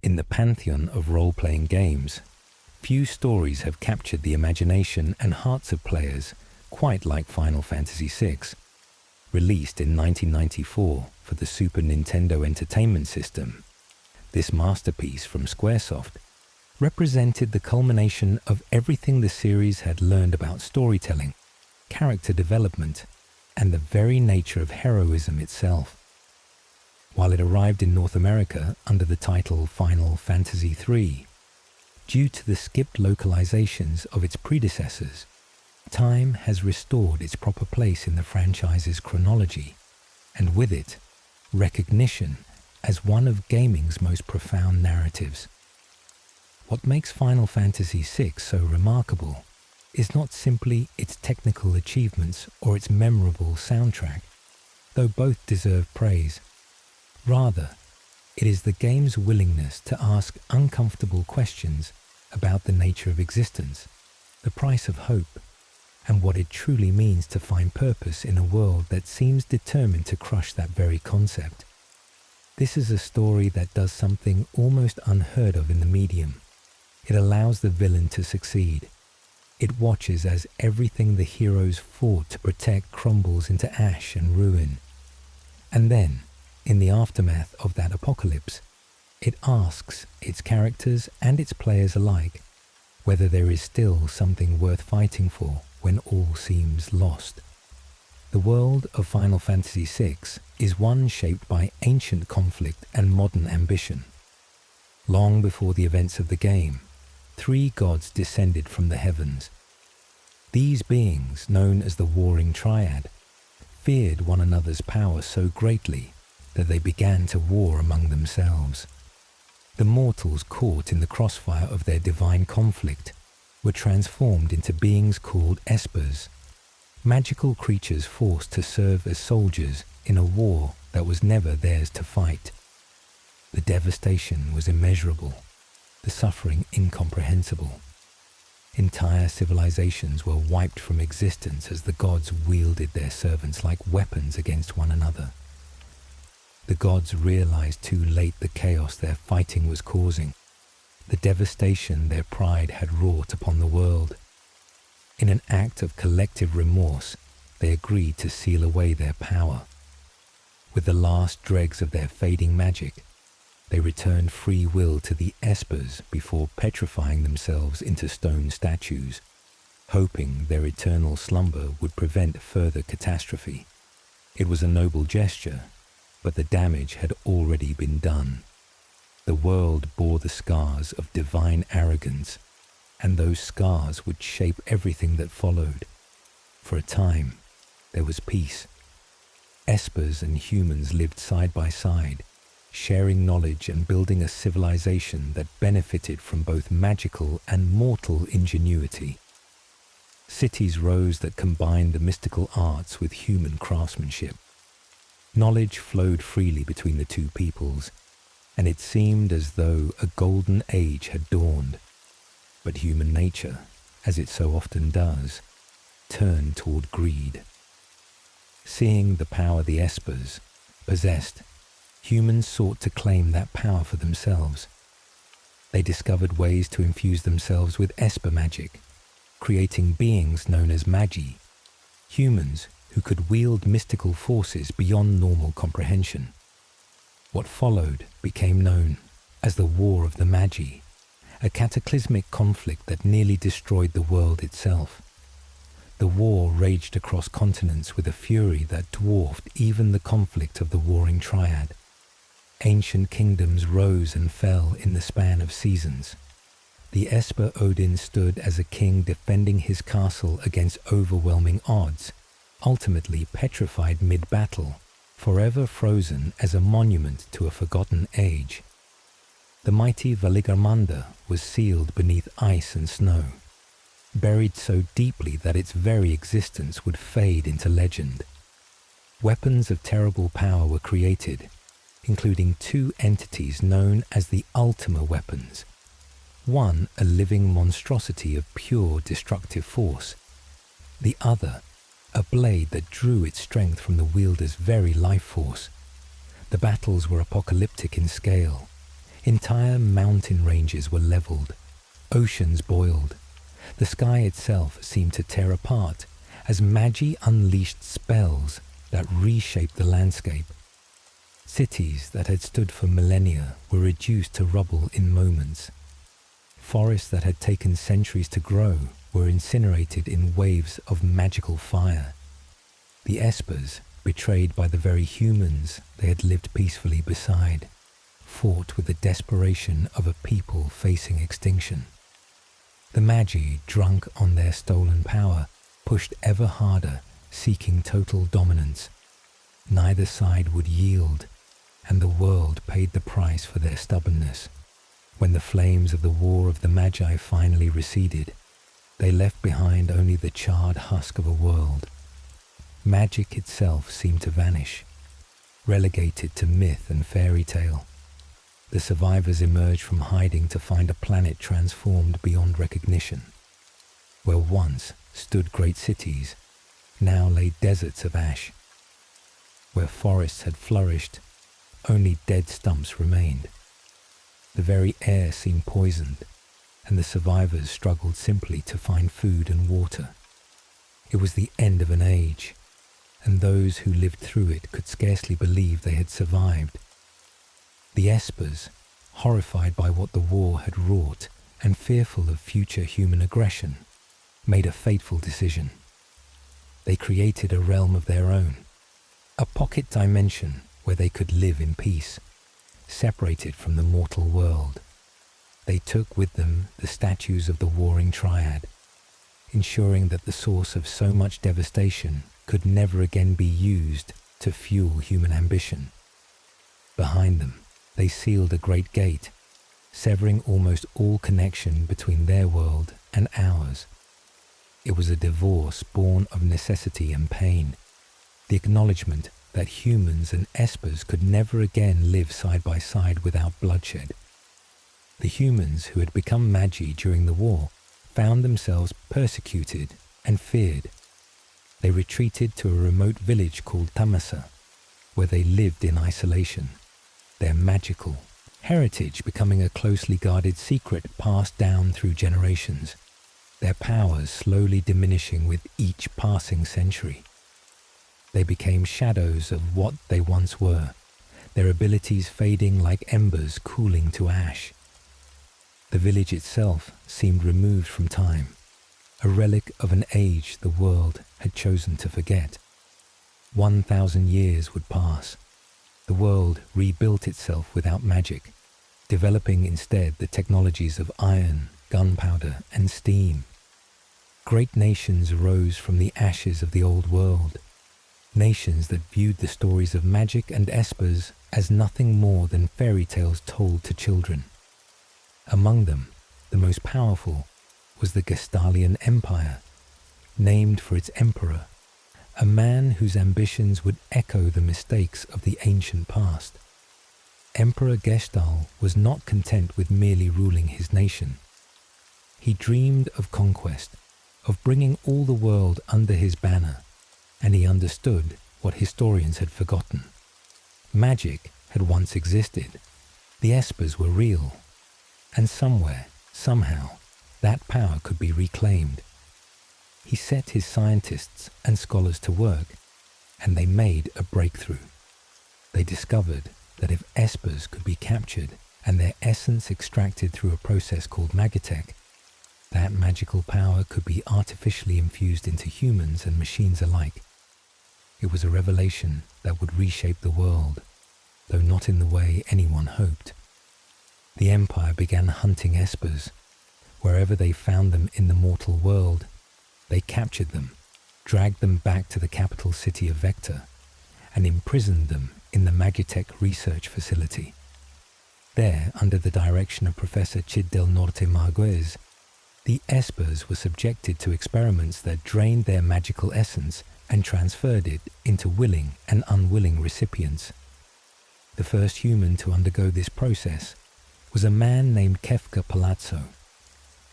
In the pantheon of role-playing games, few stories have captured the imagination and hearts of players quite like Final Fantasy VI. Released in 1994 for the Super Nintendo Entertainment System, this masterpiece from Squaresoft represented the culmination of everything the series had learned about storytelling, character development, and the very nature of heroism itself. While it arrived in North America under the title Final Fantasy III, due to the skipped localizations of its predecessors, time has restored its proper place in the franchise's chronology, and with it, recognition as one of gaming's most profound narratives. What makes Final Fantasy VI so remarkable is not simply its technical achievements or its memorable soundtrack, though both deserve praise. Rather, it is the game's willingness to ask uncomfortable questions about the nature of existence, the price of hope, and what it truly means to find purpose in a world that seems determined to crush that very concept. This is a story that does something almost unheard of in the medium. It allows the villain to succeed. It watches as everything the heroes fought to protect crumbles into ash and ruin. And then, in the aftermath of that apocalypse, it asks its characters and its players alike whether there is still something worth fighting for when all seems lost. The world of Final Fantasy VI is one shaped by ancient conflict and modern ambition. Long before the events of the game, 3 gods descended from the heavens. These beings, known as the Warring Triad, feared one another's power so greatly that they began to war among themselves. The mortals caught in the crossfire of their divine conflict were transformed into beings called espers, magical creatures forced to serve as soldiers in a war that was never theirs to fight. The devastation was immeasurable, the suffering incomprehensible. Entire civilizations were wiped from existence as the gods wielded their servants like weapons against one another. The gods realized too late the chaos their fighting was causing, the devastation their pride had wrought upon the world. In an act of collective remorse, they agreed to seal away their power. With the last dregs of their fading magic, they returned free will to the espers before petrifying themselves into stone statues, hoping their eternal slumber would prevent further catastrophe. It was a noble gesture, but the damage had already been done. The world bore the scars of divine arrogance, and those scars would shape everything that followed. For a time, there was peace. Espers and humans lived side by side, sharing knowledge and building a civilization that benefited from both magical and mortal ingenuity. Cities rose that combined the mystical arts with human craftsmanship. Knowledge flowed freely between the two peoples, and it seemed as though a golden age had dawned. But human nature, as it so often does, turned toward greed. Seeing the power the espers possessed, humans sought to claim that power for themselves. They discovered ways to infuse themselves with esper magic, creating beings known as magi, humans who could wield mystical forces beyond normal comprehension. What followed became known as the War of the Magi, a cataclysmic conflict that nearly destroyed the world itself. The war raged across continents with a fury that dwarfed even the conflict of the Warring Triad. Ancient kingdoms rose and fell in the span of seasons. The Esper Odin stood as a king defending his castle against overwhelming odds, ultimately petrified mid-battle, forever frozen as a monument to a forgotten age. The mighty Valigarmanda was sealed beneath ice and snow, buried so deeply that its very existence would fade into legend. Weapons of terrible power were created, including 2 entities known as the Ultima Weapons. One a living monstrosity of pure destructive force, the other a blade that drew its strength from the wielder's very life force. The battles were apocalyptic in scale, Entire mountain ranges were leveled, oceans boiled. The sky itself seemed to tear apart as Magi unleashed spells that reshaped the landscape. Cities that had stood for millennia were reduced to rubble in moments. Forests that had taken centuries to grow were incinerated in waves of magical fire. The Espers, betrayed by the very humans they had lived peacefully beside, fought with the desperation of a people facing extinction. The Magi, drunk on their stolen power, pushed ever harder, seeking total dominance. Neither side would yield, and the world paid the price for their stubbornness. When the flames of the War of the Magi finally receded, they left behind only the charred husk of a world. Magic itself seemed to vanish, relegated to myth and fairy tale. The survivors emerged from hiding to find a planet transformed beyond recognition. Where once stood great cities, now lay deserts of ash. Where forests had flourished, only dead stumps remained. The very air seemed poisoned, and the survivors struggled simply to find food and water. It was the end of an age, and those who lived through it could scarcely believe they had survived. The Espers, horrified by what the war had wrought and fearful of future human aggression, made a fateful decision. They created a realm of their own, a pocket dimension where they could live in peace, separated from the mortal world. They took with them the statues of the warring triad, ensuring that the source of so much devastation could never again be used to fuel human ambition. Behind them, they sealed a great gate, severing almost all connection between their world and ours. It was a divorce born of necessity and pain, the acknowledgement that humans and Espers could never again live side by side without bloodshed. The humans who had become Magi during the war found themselves persecuted and feared. They retreated to a remote village called Tamasa, where they lived in isolation, their magical heritage becoming a closely guarded secret passed down through generations, their powers slowly diminishing with each passing century. They became shadows of what they once were, their abilities fading like embers cooling to ash. The village itself seemed removed from time, a relic of an age the world had chosen to forget. 1,000 years would pass. The world rebuilt itself without magic, developing instead the technologies of iron, gunpowder, and steam. Great nations rose from the ashes of the old world, nations that viewed the stories of magic and Espers as nothing more than fairy tales told to children. Among them, the most powerful was the Gestalian Empire, named for its emperor, a man whose ambitions would echo the mistakes of the ancient past. Emperor Gestal was not content with merely ruling his nation. He dreamed of conquest, of bringing all the world under his banner, and he understood what historians had forgotten. Magic had once existed. The Espers were real, and somewhere, somehow, that power could be reclaimed. He set his scientists and scholars to work, and they made a breakthrough. They discovered that if Espers could be captured and their essence extracted through a process called magitech, that magical power could be artificially infused into humans and machines alike. It was a revelation that would reshape the world, though not in the way anyone hoped. The Empire began hunting Espers. Wherever they found them in the mortal world, they captured them, dragged them back to the capital city of Vector, and imprisoned them in the Magitech research facility. There, under the direction of Professor Chid del Norte Marguez, the Espers were subjected to experiments that drained their magical essence and transferred it into willing and unwilling recipients. The first human to undergo this process was a man named Kefka Palazzo,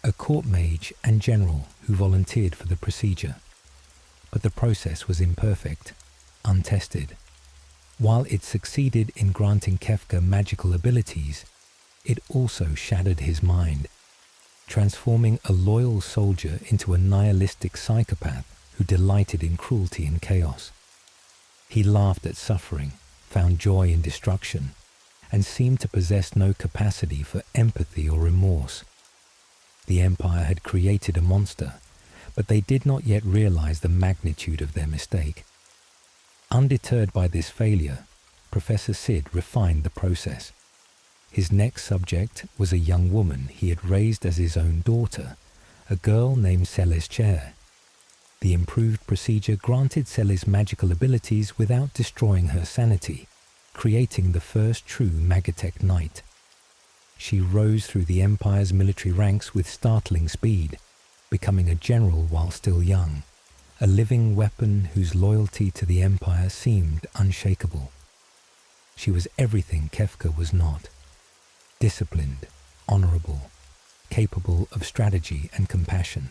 a court mage and general who volunteered for the procedure. But the process was imperfect, untested. While it succeeded in granting Kefka magical abilities, it also shattered his mind, transforming a loyal soldier into a nihilistic psychopath who delighted in cruelty and chaos. He laughed at suffering, found joy in destruction, and seemed to possess no capacity for empathy or remorse. The Empire had created a monster, but they did not yet realize the magnitude of their mistake. Undeterred by this failure, Professor Sid refined the process. His next subject was a young woman he had raised as his own daughter, a girl named Celes. The improved procedure granted Celes magical abilities without destroying her sanity, creating the first true Magatech Knight. She rose through the Empire's military ranks with startling speed, becoming a general while still young, a living weapon whose loyalty to the Empire seemed unshakable. She was everything Kefka was not: disciplined, honorable, capable of strategy and compassion.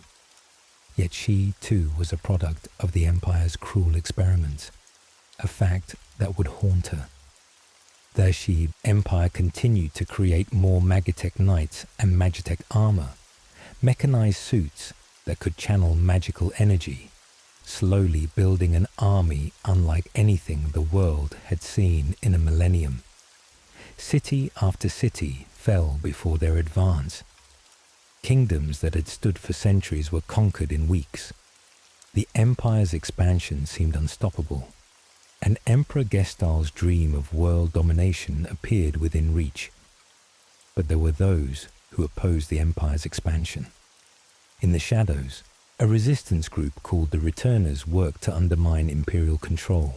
Yet she, too, was a product of the Empire's cruel experiments, a fact that would haunt her. The Empire continued to create more Magatech Knights and Magitech armor, mechanized suits that could channel magical energy, slowly building an army unlike anything the world had seen in a millennium. City after city fell before their advance. Kingdoms that had stood for centuries were conquered in weeks. The Empire's expansion seemed unstoppable, and Emperor Gestal's dream of world domination appeared within reach. But there were those who opposed the Empire's expansion. In the shadows, a resistance group called the Returners worked to undermine Imperial control,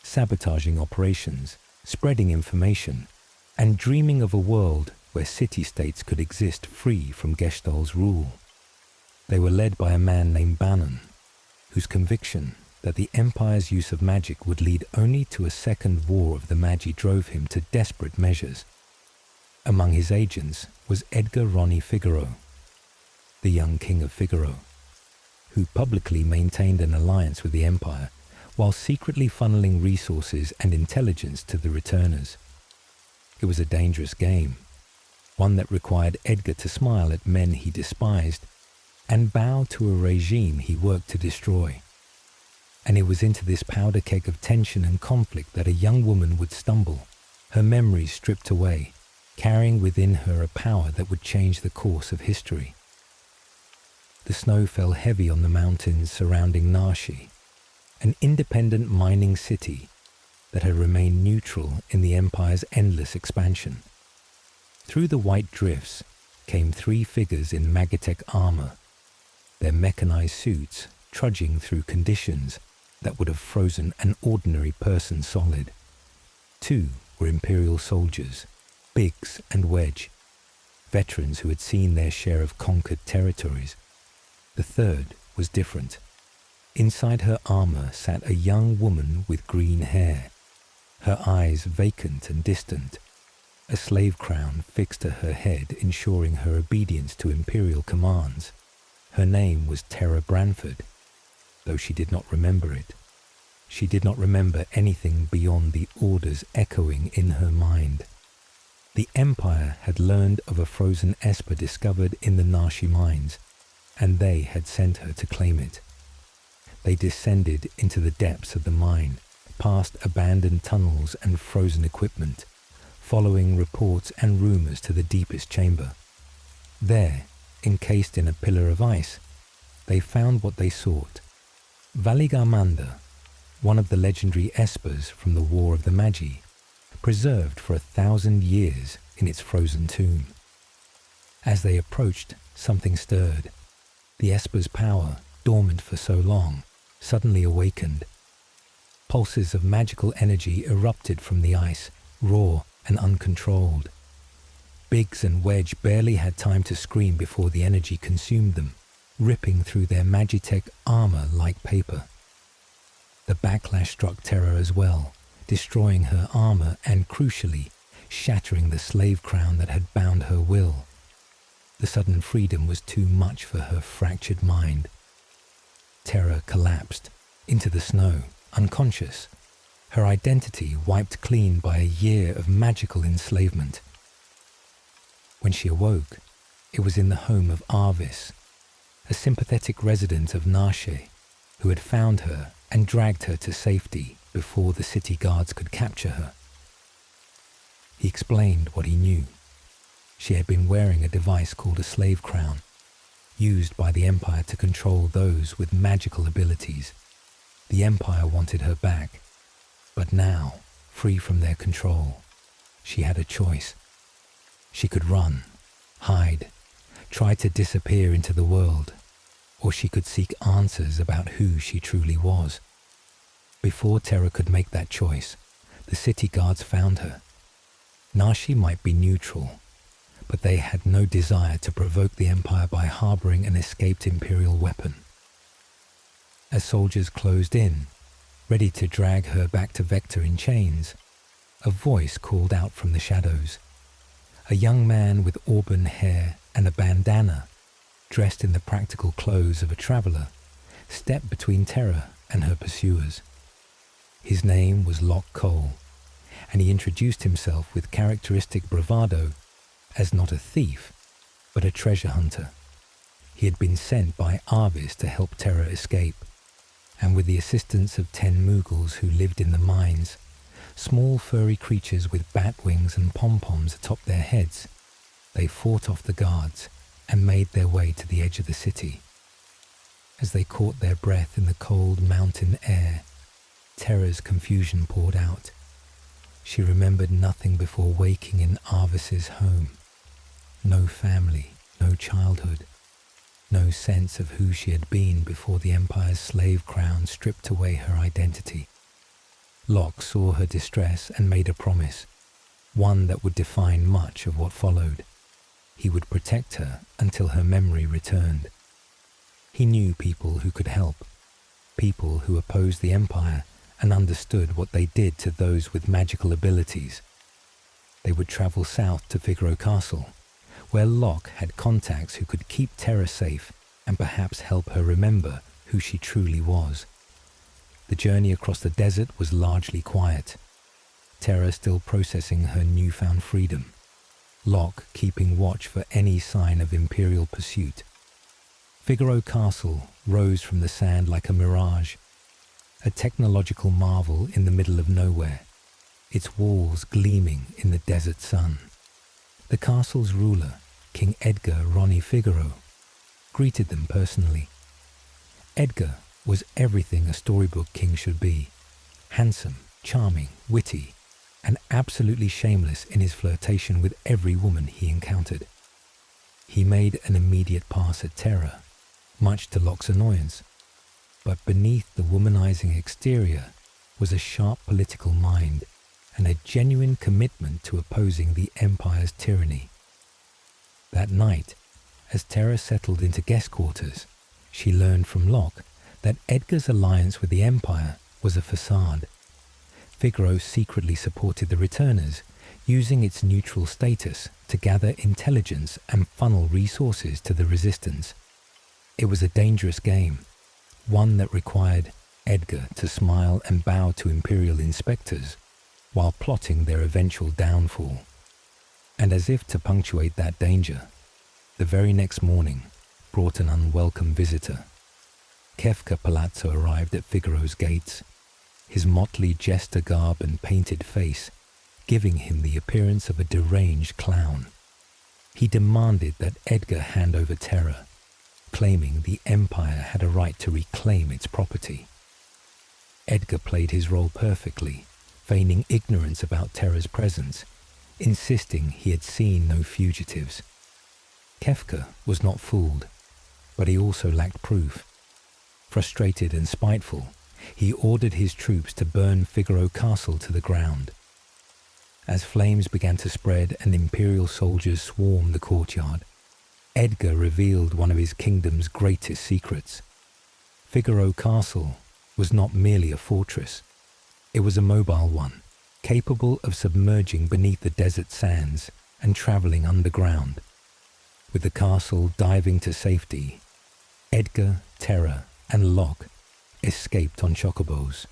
sabotaging operations, spreading information, and dreaming of a world where city-states could exist free from Gestal's rule. They were led by a man named Bannon, whose conviction that the Empire's use of magic would lead only to a second war of the Magi drove him to desperate measures. Among his agents was Edgar Ronnie Figaro, the young king of Figaro, who publicly maintained an alliance with the Empire while secretly funneling resources and intelligence to the Returners. It was a dangerous game, one that required Edgar to smile at men he despised and bow to a regime he worked to destroy. And it was into this powder keg of tension and conflict that a young woman would stumble, her memories stripped away, carrying within her a power that would change the course of history. The snow fell heavy on the mountains surrounding Nashi, an independent mining city that had remained neutral in the Empire's endless expansion. Through the white drifts came three figures in Magatech armor, their mechanized suits trudging through conditions that would have frozen an ordinary person solid. Two were Imperial soldiers, Biggs and Wedge, veterans who had seen their share of conquered territories. The third was different. Inside her armor sat a young woman with green hair, her eyes vacant and distant, a slave crown fixed to her head ensuring her obedience to Imperial commands. Her name was Terra Branford, though she did not remember it. She did not remember anything beyond the orders echoing in her mind. The Empire had learned of a frozen Esper discovered in the Nashi mines, and they had sent her to claim it. They descended into the depths of the mine, past abandoned tunnels and frozen equipment, following reports and rumors to the deepest chamber. There, encased in a pillar of ice, they found what they sought: Valigarmanda, one of the legendary Espers from the War of the Magi, preserved for 1,000 years in its frozen tomb. As they approached, something stirred. The Esper's power, dormant for so long, suddenly awakened. Pulses of magical energy erupted from the ice, raw and uncontrolled. Biggs and Wedge barely had time to scream before the energy consumed them, ripping through their Magitech armor like paper. The backlash struck Terra as well, destroying her armor and, crucially, shattering the slave crown that had bound her will. The sudden freedom was too much for her fractured mind. Terra collapsed into the snow, unconscious, her identity wiped clean by a year of magical enslavement. When she awoke, it was in the home of Arvis, a sympathetic resident of Narshe, who had found her and dragged her to safety before the city guards could capture her. He explained what he knew. She had been wearing a device called a slave crown, used by the Empire to control those with magical abilities. The Empire wanted her back, but now, free from their control, she had a choice. She could run, hide, try to disappear into the world, or she could seek answers about who she truly was. Before Terra could make that choice, the city guards found her. Narshe might be neutral, but they had no desire to provoke the Empire by harboring an escaped Imperial weapon. As soldiers closed in, ready to drag her back to Vector in chains, a voice called out from the shadows. A young man with auburn hair and a bandana, dressed in the practical clothes of a traveller, stepped between Terra and her pursuers. His name was Locke Cole, and he introduced himself with characteristic bravado as not a thief, but a treasure hunter. He had been sent by Arvis to help Terra escape, and with the assistance of 10 Mughals who lived in the mines, small furry creatures with bat wings and pom-poms atop their heads, they fought off the guards and made their way to the edge of the city. As they caught their breath in the cold mountain air, Terra's confusion poured out. She remembered nothing before waking in Arvis's home. No family, no childhood, no sense of who she had been before the Empire's slave crown stripped away her identity. Locke saw her distress and made a promise, one that would define much of what followed. He would protect her until her memory returned. He knew people who could help, people who opposed the Empire and understood what they did to those with magical abilities. They would travel south to Figaro Castle, where Locke had contacts who could keep Terra safe and perhaps help her remember who she truly was. The journey across the desert was largely quiet, Terra still processing her newfound freedom, Locke keeping watch for any sign of Imperial pursuit. Figaro Castle rose from the sand like a mirage, a technological marvel in the middle of nowhere, its walls gleaming in the desert sun. The castle's ruler, King Edgar Ronnie Figaro, greeted them personally. Edgar was everything a storybook king should be, handsome, charming, witty, and absolutely shameless in his flirtation with every woman he encountered. He made an immediate pass at Terra, much to Locke's annoyance, but beneath the womanizing exterior was a sharp political mind and a genuine commitment to opposing the Empire's tyranny. That night, as Terra settled into guest quarters, she learned from Locke that Edgar's alliance with the Empire was a facade. Figaro secretly supported the Returners, using its neutral status to gather intelligence and funnel resources to the Resistance. It was a dangerous game, one that required Edgar to smile and bow to Imperial inspectors while plotting their eventual downfall. And as if to punctuate that danger, the very next morning brought an unwelcome visitor. Kefka Palazzo arrived at Figaro's gates, his motley jester garb and painted face giving him the appearance of a deranged clown. He demanded that Edgar hand over Terra, claiming the Empire had a right to reclaim its property. Edgar played his role perfectly, feigning ignorance about Terra's presence, insisting he had seen no fugitives. Kefka was not fooled, but he also lacked proof. Frustrated and spiteful, he ordered his troops to burn Figaro Castle to the ground. As flames began to spread and Imperial soldiers swarmed the courtyard, Edgar revealed one of his kingdom's greatest secrets. Figaro Castle was not merely a fortress. It was a mobile one, capable of submerging beneath the desert sands and traveling underground. With the castle diving to safety, Edgar, Terra, and Locke escaped on chocobos,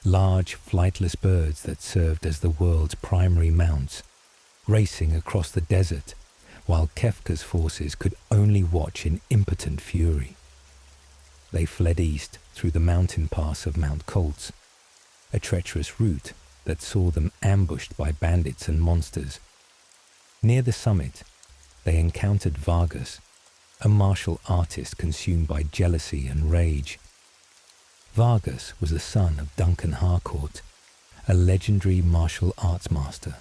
large flightless birds that served as the world's primary mounts, racing across the desert, while Kefka's forces could only watch in impotent fury. They fled east through the mountain pass of Mount Koltz, a treacherous route that saw them ambushed by bandits and monsters. Near the summit, they encountered Vargas, a martial artist consumed by jealousy and rage. Vargas was the son of Duncan Harcourt, a legendary martial arts master,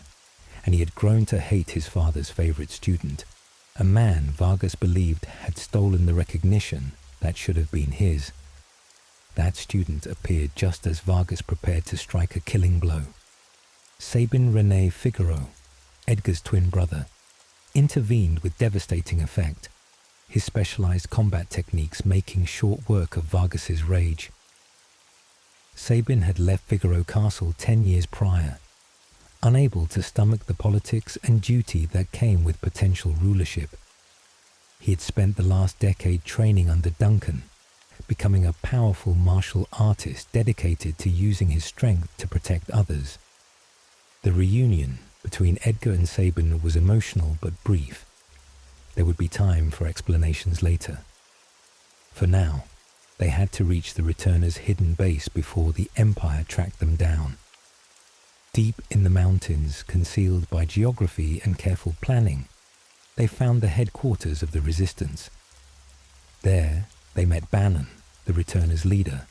and he had grown to hate his father's favorite student, a man Vargas believed had stolen the recognition that should have been his. That student appeared just as Vargas prepared to strike a killing blow. Sabin René Figaro, Edgar's twin brother, intervened with devastating effect, his specialized combat techniques making short work of Vargas's rage. Sabin had left Figaro Castle 10 years prior, unable to stomach the politics and duty that came with potential rulership. He had spent the last decade training under Duncan, becoming a powerful martial artist dedicated to using his strength to protect others. The reunion between Edgar and Sabin was emotional but brief. There would be time for explanations later. For now, they had to reach the Returners' hidden base before the Empire tracked them down. Deep in the mountains, concealed by geography and careful planning, they found the headquarters of the Resistance. There, they met Bannon, the Returners' leader,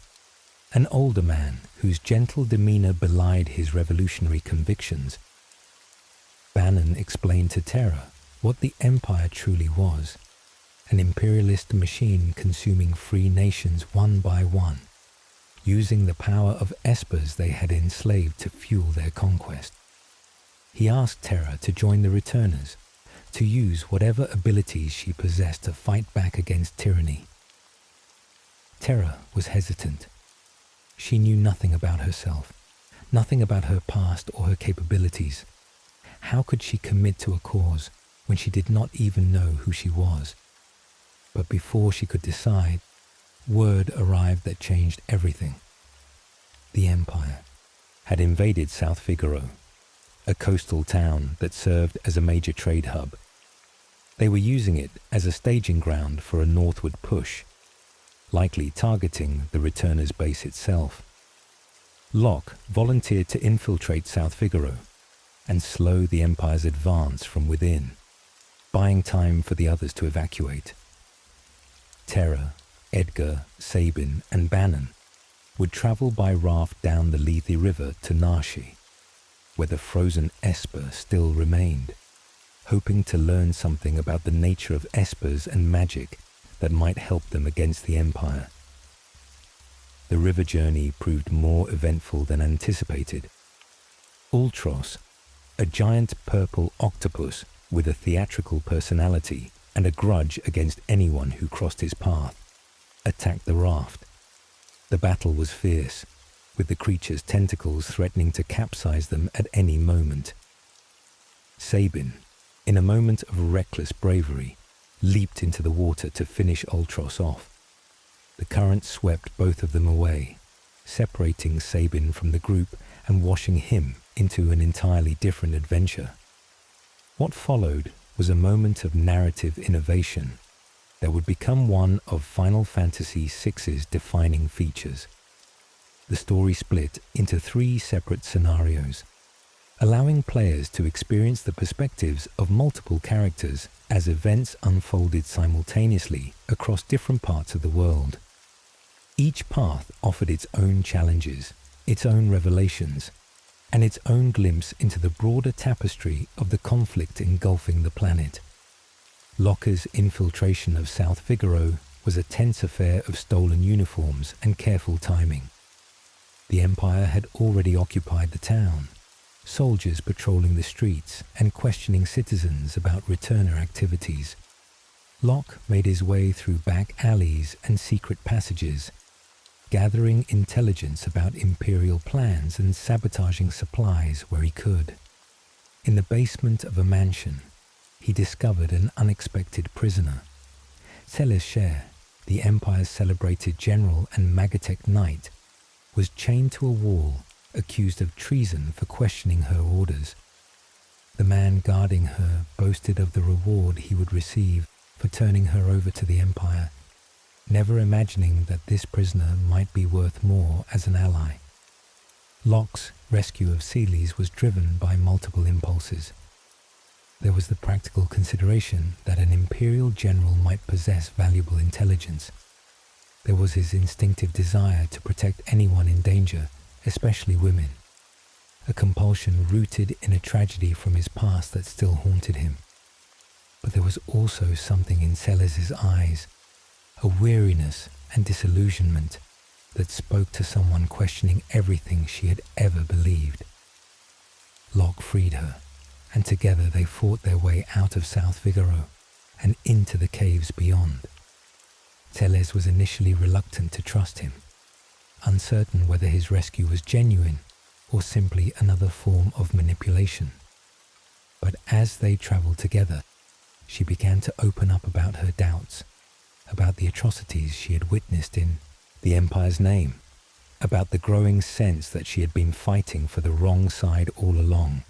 an older man whose gentle demeanor belied his revolutionary convictions. Bannon explained to Terra what the Empire truly was, an imperialist machine consuming free nations one by one, using the power of espers they had enslaved to fuel their conquest. He asked Terra to join the Returners, to use whatever abilities she possessed to fight back against tyranny. Terra was hesitant. She knew nothing about herself, nothing about her past or her capabilities. How could she commit to a cause when she did not even know who she was? But before she could decide, word arrived that changed everything. The Empire had invaded South Figaro, a coastal town that served as a major trade hub. They were using it as a staging ground for a northward push, likely targeting the Returners' base itself. Locke volunteered to infiltrate South Figaro and slow the Empire's advance from within, buying time for the others to evacuate. Terra, Edgar, Sabin, and Bannon would travel by raft down the Lethe River to Narshe, where the frozen Esper still remained, hoping to learn something about the nature of espers and magic that might help them against the Empire. The river journey proved more eventful than anticipated. Ultros, a giant purple octopus with a theatrical personality and a grudge against anyone who crossed his path, attacked the raft. The battle was fierce, with the creature's tentacles threatening to capsize them at any moment. Sabin, in a moment of reckless bravery, leaped into the water to finish Ultros off. The current swept both of them away, separating Sabin from the group and washing him into an entirely different adventure. What followed was a moment of narrative innovation that would become one of Final Fantasy VI's defining features. The story split into 3 separate scenarios, allowing players to experience the perspectives of multiple characters as events unfolded simultaneously across different parts of the world. Each path offered its own challenges, its own revelations, and its own glimpse into the broader tapestry of the conflict engulfing the planet. Locke's infiltration of South Figaro was a tense affair of stolen uniforms and careful timing. The Empire had already occupied the town, soldiers patrolling the streets and questioning citizens about returner activities. Locke made his way through back alleys and secret passages, gathering intelligence about Imperial plans and sabotaging supplies where he could. In the basement of a mansion, he discovered an unexpected prisoner. Celes, the Empire's celebrated general and Magatech knight, was chained to a wall, accused of treason for questioning her orders. The man guarding her boasted of the reward he would receive for turning her over to the Empire, never imagining that this prisoner might be worth more as an ally. Locke's rescue of Celes was driven by multiple impulses. There was the practical consideration that an imperial general might possess valuable intelligence. There was his instinctive desire to protect anyone in danger, especially women, a compulsion rooted in a tragedy from his past that still haunted him. But there was also something in Celes's eyes, a weariness and disillusionment that spoke to someone questioning everything she had ever believed. Locke freed her, and together they fought their way out of South Figaro and into the caves beyond. Celes was initially reluctant to trust him, uncertain whether his rescue was genuine or simply another form of manipulation. But as they traveled together, she began to open up about her doubts, about the atrocities she had witnessed in the Empire's name, about the growing sense that she had been fighting for the wrong side all along.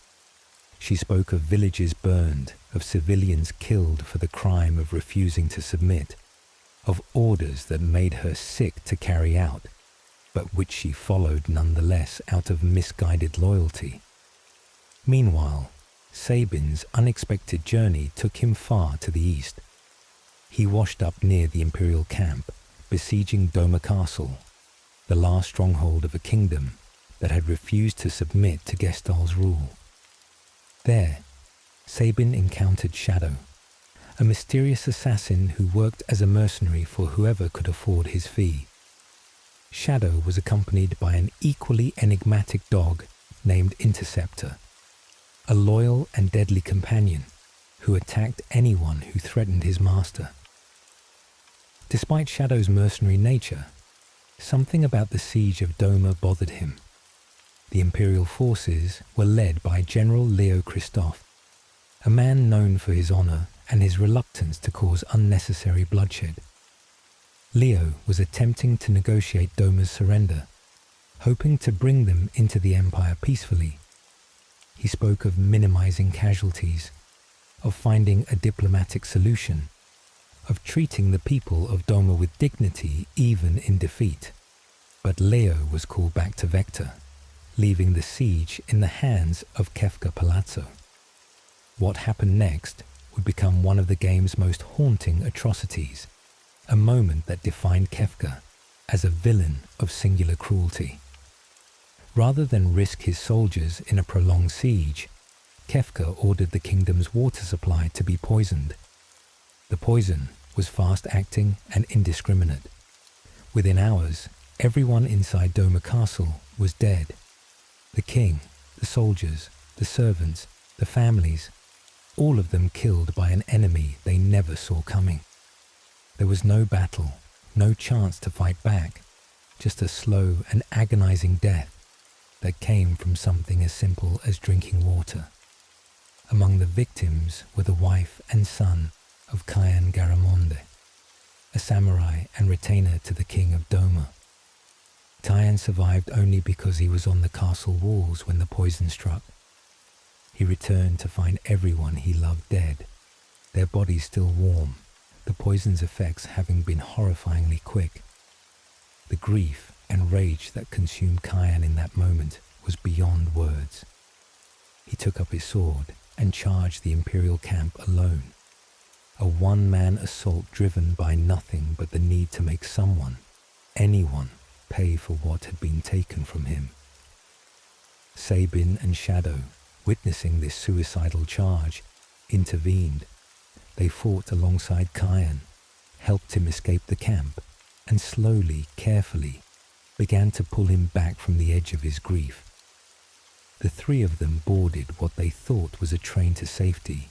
She spoke of villages burned, of civilians killed for the crime of refusing to submit, of orders that made her sick to carry out, but which she followed nonetheless out of misguided loyalty. Meanwhile, Sabin's unexpected journey took him far to the east. He washed up near the imperial camp, besieging Doma Castle, the last stronghold of a kingdom that had refused to submit to Gestal's rule. There, Sabin encountered Shadow, a mysterious assassin who worked as a mercenary for whoever could afford his fee. Shadow was accompanied by an equally enigmatic dog named Interceptor, a loyal and deadly companion who attacked anyone who threatened his master. Despite Shadow's mercenary nature, something about the siege of Doma bothered him. The Imperial forces were led by General Leo Christophe, a man known for his honor and his reluctance to cause unnecessary bloodshed. Leo was attempting to negotiate Doma's surrender, hoping to bring them into the Empire peacefully. He spoke of minimizing casualties, of finding a diplomatic solution, of treating the people of Doma with dignity even in defeat. But Leo was called back to Vector, leaving the siege in the hands of Kefka Palazzo. What happened next would become one of the game's most haunting atrocities, a moment that defined Kefka as a villain of singular cruelty. Rather than risk his soldiers in a prolonged siege, Kefka ordered the kingdom's water supply to be poisoned. The poison was fast-acting and indiscriminate. Within hours, everyone inside Doma Castle was dead. The king, the soldiers, the servants, the families, all of them killed by an enemy they never saw coming. There was no battle, no chance to fight back, just a slow and agonizing death that came from something as simple as drinking water. Among the victims were the wife and son of Kyan Garamonde, a samurai and retainer to the king of Doma. Tyan survived only because he was on the castle walls when the poison struck. He returned to find everyone he loved dead, their bodies still warm, the poison's effects having been horrifyingly quick. The grief and rage that consumed Kyan in that moment was beyond words. He took up his sword and charged the imperial camp alone, a one-man assault driven by nothing but the need to make someone, anyone, pay for what had been taken from him. Sabin and Shadow, witnessing this suicidal charge, intervened. They fought alongside Kyan, helped him escape the camp, and slowly, carefully, began to pull him back from the edge of his grief. The three of them boarded what they thought was a train to safety,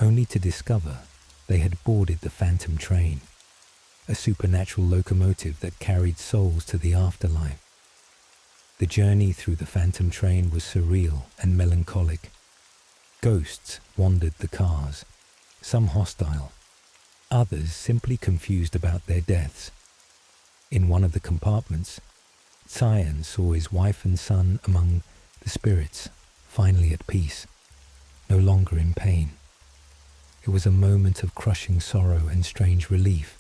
only to discover they had boarded the Phantom train, a supernatural locomotive that carried souls to the afterlife. The journey through the Phantom train was surreal and melancholic. Ghosts wandered the cars, some hostile, others simply confused about their deaths. In one of the compartments, Tyan saw his wife and son among the spirits, finally at peace. no longer in pain. It was a moment of crushing sorrow and strange relief.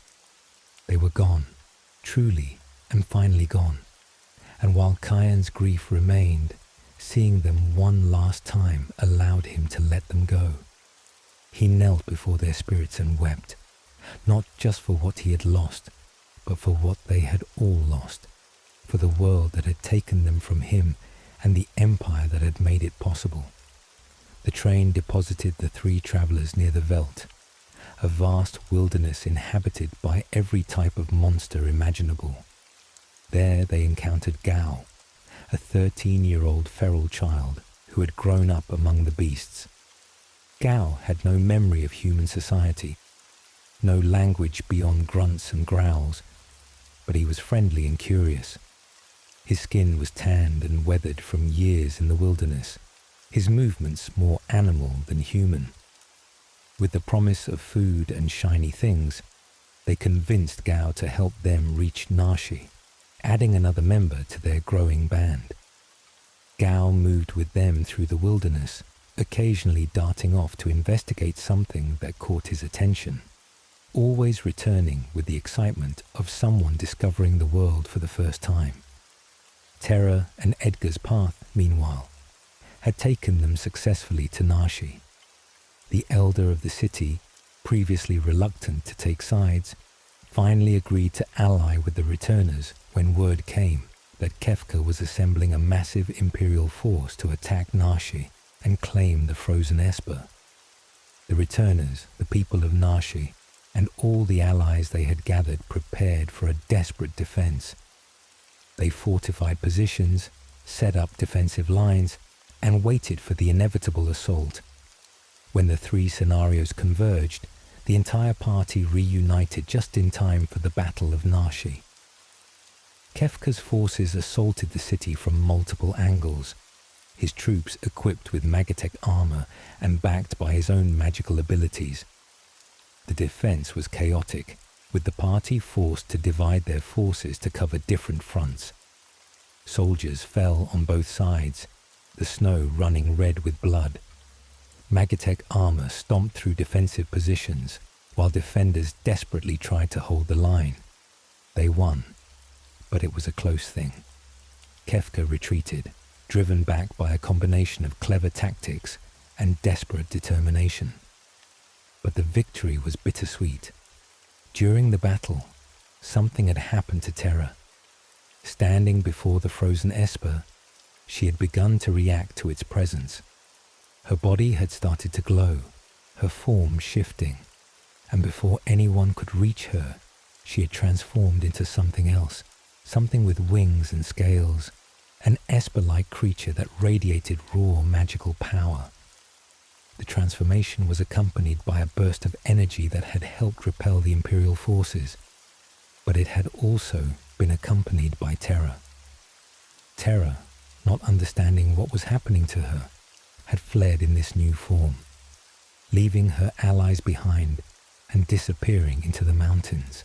They were gone, truly and finally gone. And while Kyan's grief remained, seeing them one last time allowed him to let them go. He knelt before their spirits and wept, not just for what he had lost, but for what they had all lost, for the world that had taken them from him and the empire that had made it possible. The train deposited the three travelers near the veldt, a vast wilderness inhabited by every type of monster imaginable. There they encountered Gao, a 13-year-old feral child who had grown up among the beasts. Gao had no memory of human society, no language beyond grunts and growls, but he was friendly and curious. His skin was tanned and weathered from years in the wilderness, his movements more animal than human. With the promise of food and shiny things, they convinced Gao to help them reach Nashi, adding another member to their growing band. Gao moved with them through the wilderness, occasionally darting off to investigate something that caught his attention, always returning with the excitement of someone discovering the world for the first time. Terra and Edgar's path, meanwhile, had taken them successfully to Nashi. The elder of the city, previously reluctant to take sides, finally agreed to ally with the returners when word came that Kefka was assembling a massive imperial force to attack Nashi and claim the frozen Esper. The returners, the people of Nashi, and all the allies they had gathered prepared for a desperate defense. They fortified positions, set up defensive lines, and waited for the inevitable assault. When the three scenarios converged, the entire party reunited just in time for the Battle of Nashi. Kefka's forces assaulted the city from multiple angles, his troops equipped with Magitech armor and backed by his own magical abilities. The defense was chaotic, with the party forced to divide their forces to cover different fronts. Soldiers fell on both sides, the snow running red with blood. Magitech armor stomped through defensive positions, while defenders desperately tried to hold the line. They won, but it was a close thing. Kefka retreated, driven back by a combination of clever tactics and desperate determination. But the victory was bittersweet. During the battle, something had happened to Terra. Standing before the frozen Esper, she had begun to react to its presence. Her body had started to glow, her form shifting, and before anyone could reach her, she had transformed into something else, something with wings and scales, an Esper-like creature that radiated raw magical power. The transformation was accompanied by a burst of energy that had helped repel the Imperial forces, but it had also been accompanied by terror. Terra, not understanding what was happening to her, had fled in this new form, leaving her allies behind and disappearing into the mountains.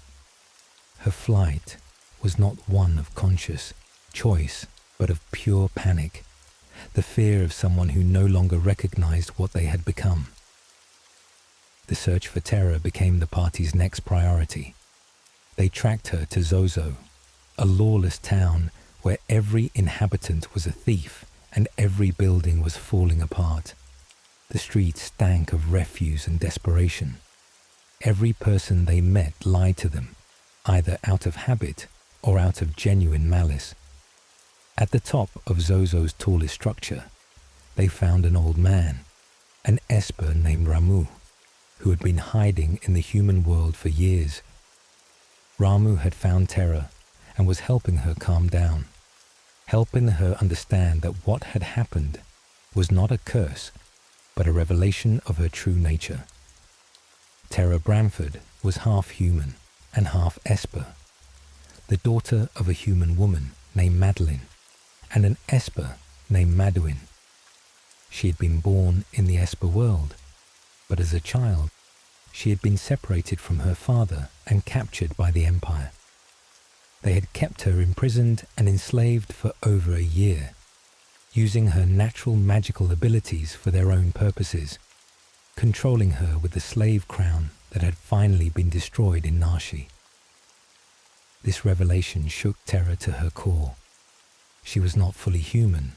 Her flight was not one of conscious choice, but of pure panic, the fear of someone who no longer recognized what they had become. The search for Terra became the party's next priority. They tracked her to Zozo, a lawless town where every inhabitant was a thief and every building was falling apart. The streets stank of refuse and desperation. Every person they met lied to them, either out of habit or out of genuine malice. At the top of Zozo's tallest structure, they found an old man, an Esper named Ramu, who had been hiding in the human world for years. Ramu had found Terra and was helping her calm down, helping her understand that what had happened was not a curse, but a revelation of her true nature. Terra Bramford was half human and half Esper, the daughter of a human woman named Madeline and an Esper named Maduin. She had been born in the Esper world, but as a child, she had been separated from her father and captured by the Empire. They had kept her imprisoned and enslaved for over a year. using her natural magical abilities for their own purposes, controlling her with the slave crown that had finally been destroyed in Nashi. This revelation shook Terra to her core. She was not fully human,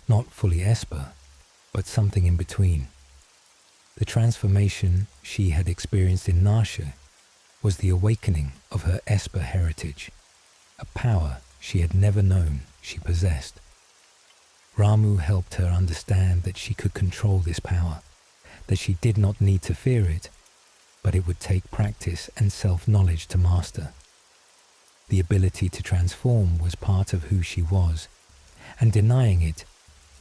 not fully Esper, but something in between. The transformation she had experienced in Narsha was the awakening of her Esper heritage, a power she had never known she possessed. Ramu helped her understand that she could control this power, that she did not need to fear it, but it would take practice and self-knowledge to master. The ability to transform was part of who she was, and denying it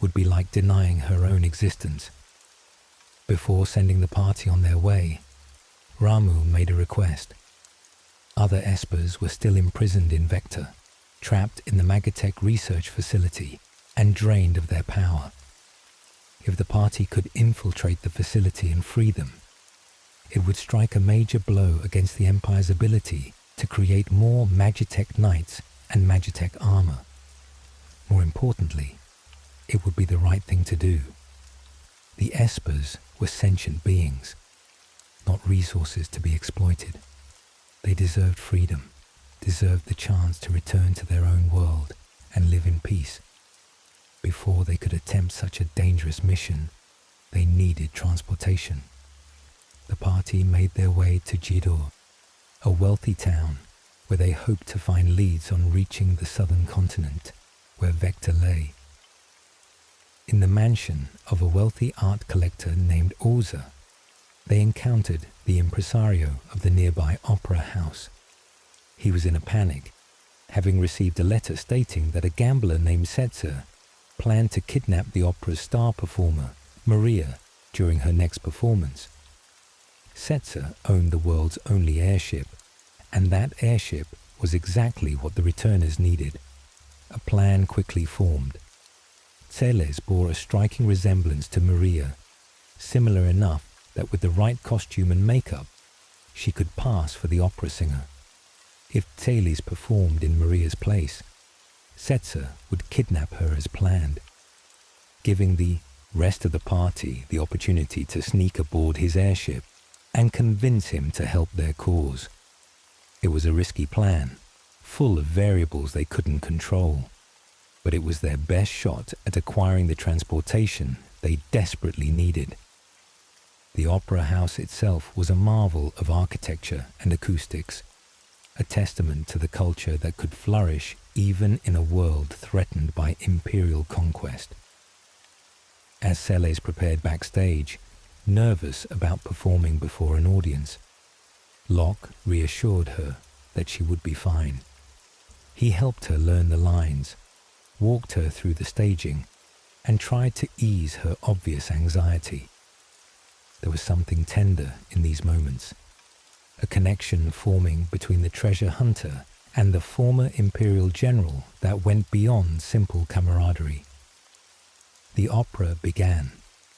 would be like denying her own existence. Before sending the party on their way, Ramu made a request. Other Espers were still imprisoned in Vector, trapped in the Magatech research facility and drained of their power. If the party could infiltrate the facility and free them, it would strike a major blow against the Empire's ability to create more Magitech knights and Magitech armor. More importantly, it would be the right thing to do. The Espers were sentient beings, not resources to be exploited. They deserved freedom, deserved the chance to return to their own world and live in peace. Before they could attempt such a dangerous mission, they needed transportation. The party made their way to Jidor, a wealthy town where they hoped to find leads on reaching the southern continent, where Vector lay. In the mansion of a wealthy art collector named Orza, they encountered the impresario of the nearby opera house. He was in a panic, having received a letter stating that a gambler named Setzer planned to kidnap the opera's star performer, Maria, during her next performance. Setzer owned the world's only airship, and that airship was exactly what the returners needed. A plan quickly formed. Celes bore a striking resemblance to Maria, similar enough that with the right costume and makeup, she could pass for the opera singer. If Celes performed in Maria's place, Setzer would kidnap her as planned, giving the rest of the party the opportunity to sneak aboard his airship and convince him to help their cause. It was a risky plan, full of variables they couldn't control, but it was their best shot at acquiring the transportation they desperately needed. The opera house itself was a marvel of architecture and acoustics, a testament to the culture that could flourish even in a world threatened by imperial conquest. As Celes prepared backstage, nervous about performing before an audience, Locke reassured her that she would be fine. He helped her learn the lines, walked her through the staging, and tried to ease her obvious anxiety. There was something tender in these moments, a connection forming between the treasure hunter and the former imperial general that went beyond simple camaraderie. The opera began,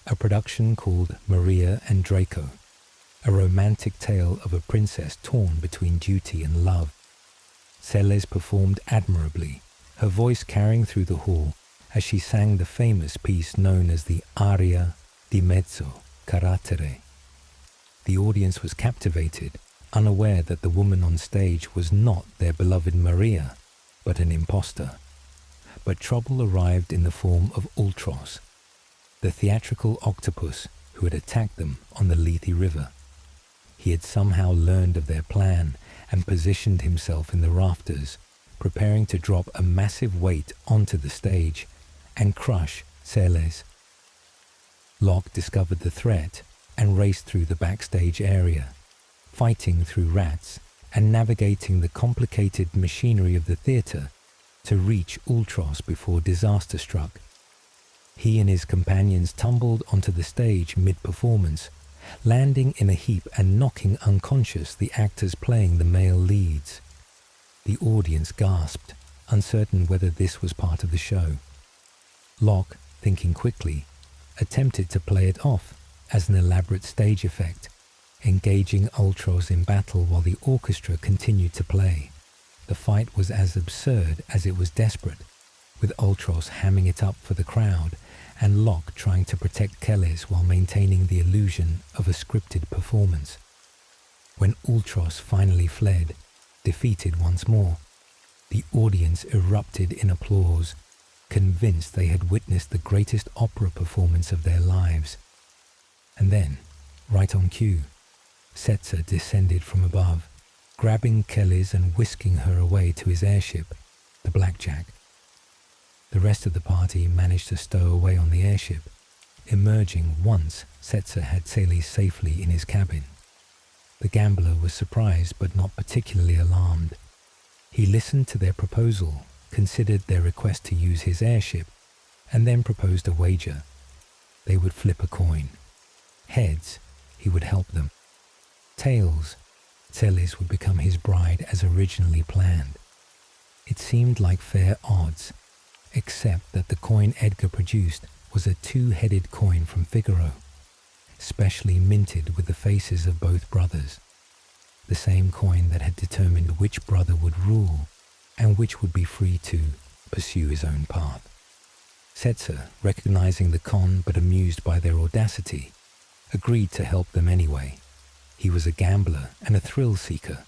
a production called Maria and Draco, a romantic tale of a princess torn between duty and love. Celes performed admirably, her voice carrying through the hall as she sang the famous piece known as the aria di mezzo carattere. The audience was captivated, unaware that the woman on stage was not their beloved Maria, but an imposter. But trouble arrived in the form of Ultros, the theatrical octopus who had attacked them on the Lethe River. He had somehow learned of their plan and positioned himself in the rafters, preparing to drop a massive weight onto the stage and crush Celes. Locke discovered the threat and raced through the backstage area, fighting through rats and navigating the complicated machinery of the theatre to reach Ultros before disaster struck. He and his companions tumbled onto the stage mid-performance, landing in a heap and knocking unconscious the actors playing the male leads. The audience gasped, uncertain whether this was part of the show. Locke, thinking quickly, attempted to play it off as an elaborate stage effect, engaging Ultros in battle while the orchestra continued to play. The fight was as absurd as it was desperate. with Ultros hamming it up for the crowd and Locke trying to protect Celes while maintaining the illusion of a scripted performance. When Ultros finally fled, defeated once more, the audience erupted in applause, convinced they had witnessed the greatest opera performance of their lives. And then, right on cue, Setzer descended from above, grabbing Celes and whisking her away to his airship, the Blackjack. The rest of the party managed to stow away on the airship, emerging once Setzer had Celes safely in his cabin. The gambler was surprised but not particularly alarmed. He listened to their proposal, considered their request to use his airship, and then proposed a wager. They would flip a coin. Heads, he would help them. Tails, Celes would become his bride as originally planned. It seemed like fair odds, except that the coin Edgar produced was a two-headed coin from Figaro, specially minted with the faces of both brothers, the same coin that had determined which brother would rule and which would be free to pursue his own path. Setzer, recognizing the con but amused by their audacity, agreed to help them anyway. He was a gambler and a thrill-seeker,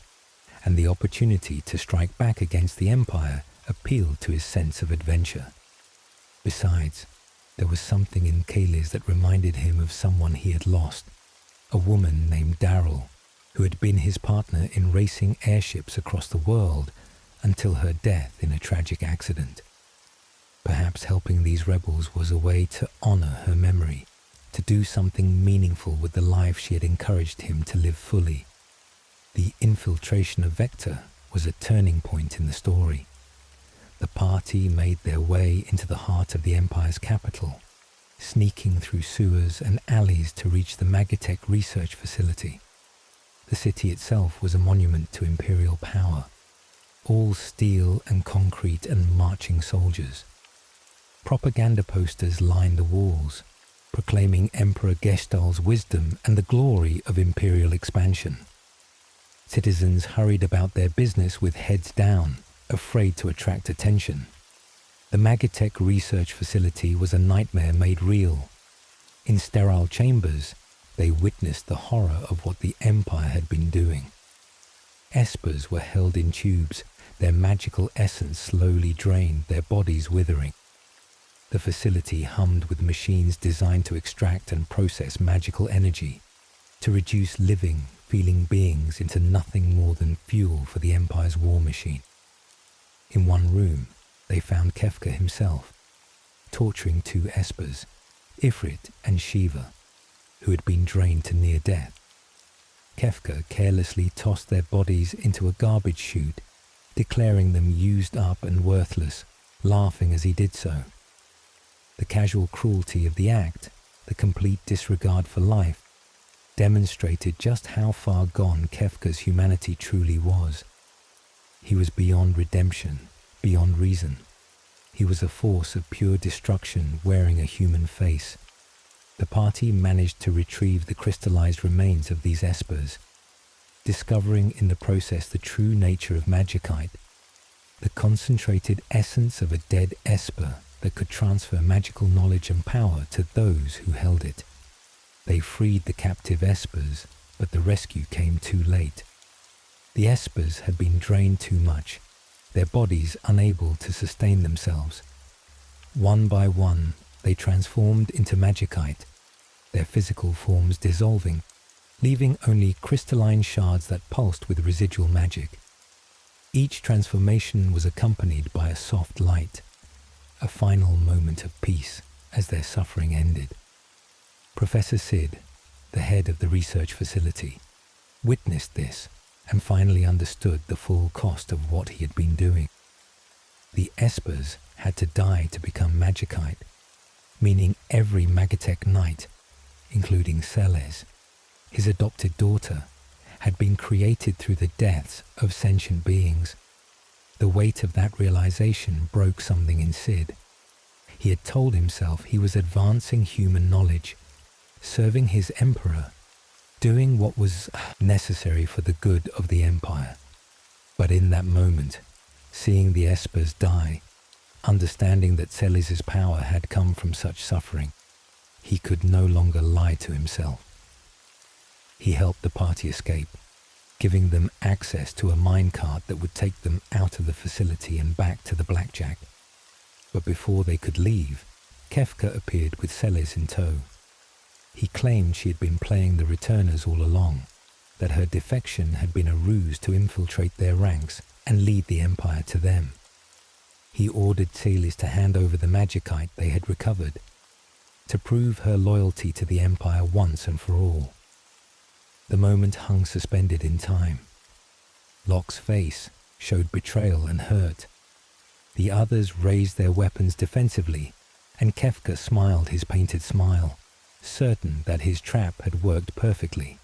and the opportunity to strike back against the Empire appealed to his sense of adventure. Besides, there was something in Celes that reminded him of someone he had lost, a woman named Darrell, who had been his partner in racing airships across the world until her death in a tragic accident. Perhaps helping these rebels was a way to honor her memory, to do something meaningful with the life she had encouraged him to live fully. The infiltration of Vector was a turning point in the story. The party made their way into the heart of the Empire's capital, sneaking through sewers and alleys to reach the Magitech research facility. The city itself was a monument to Imperial power, all steel and concrete and marching soldiers. Propaganda posters lined the walls, proclaiming Emperor Gestahl's wisdom and the glory of Imperial expansion. Citizens hurried about their business with heads down, afraid to attract attention. The Magitech research facility was a nightmare made real. In sterile chambers, they witnessed the horror of what the Empire had been doing. Espers were held in tubes, their magical essence slowly drained, their bodies withering. The facility hummed with machines designed to extract and process magical energy, to reduce living, feeling beings into nothing more than fuel for the Empire's war machine. In one room, they found Kefka himself, torturing two Espers, Ifrit and Shiva, who had been drained to near death. Kefka carelessly tossed their bodies into a garbage chute, declaring them used up and worthless, laughing as he did so. The casual cruelty of the act, the complete disregard for life, demonstrated just how far gone Kefka's humanity truly was. He was beyond redemption, beyond reason. He was a force of pure destruction wearing a human face. The party managed to retrieve the crystallized remains of these Espers, discovering in the process the true nature of magicite, the concentrated essence of a dead Esper that could transfer magical knowledge and power to those who held it. They freed the captive Espers, but the rescue came too late. The Espers had been drained too much, their bodies unable to sustain themselves. One by one, they transformed into magicite, their physical forms dissolving, leaving only crystalline shards that pulsed with residual magic. Each transformation was accompanied by a soft light, a final moment of peace as their suffering ended. Professor Sid, the head of the research facility, witnessed this and finally understood the full cost of what he had been doing. The Espers had to die to become magicite, meaning every Magitech knight, including Celes, his adopted daughter, had been created through the deaths of sentient beings. The weight of that realization broke something in Sid. He had told himself he was advancing human knowledge, serving his emperor, doing what was necessary for the good of the Empire. But in that moment, seeing the Espers die, understanding that Celes' power had come from such suffering, he could no longer lie to himself. He helped the party escape, giving them access to a minecart that would take them out of the facility and back to the Blackjack. But before they could leave, Kefka appeared with Celes in tow. He claimed she had been playing the returners all along, that her defection had been a ruse to infiltrate their ranks and lead the Empire to them. He ordered Celes to hand over the magicite they had recovered, to prove her loyalty to the Empire once and for all. The moment hung suspended in time. Locke's face showed betrayal and hurt. The others raised their weapons defensively, and Kefka smiled his painted smile, certain that his trap had worked perfectly.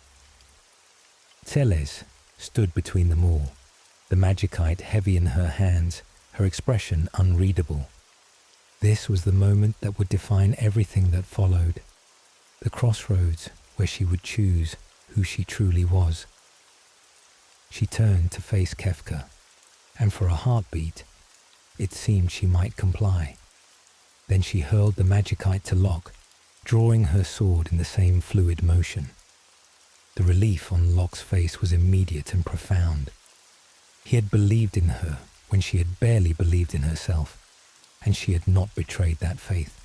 Celes stood between them all, the magicite heavy in her hands, her expression unreadable. This was the moment that would define everything that followed, the crossroads where she would choose who she truly was. She turned to face Kefka, and for a heartbeat, it seemed she might comply. Then she hurled the magicite to Locke, drawing her sword in the same fluid motion. The relief on Locke's face was immediate and profound. He had believed in her when she had barely believed in herself, and she had not betrayed that faith.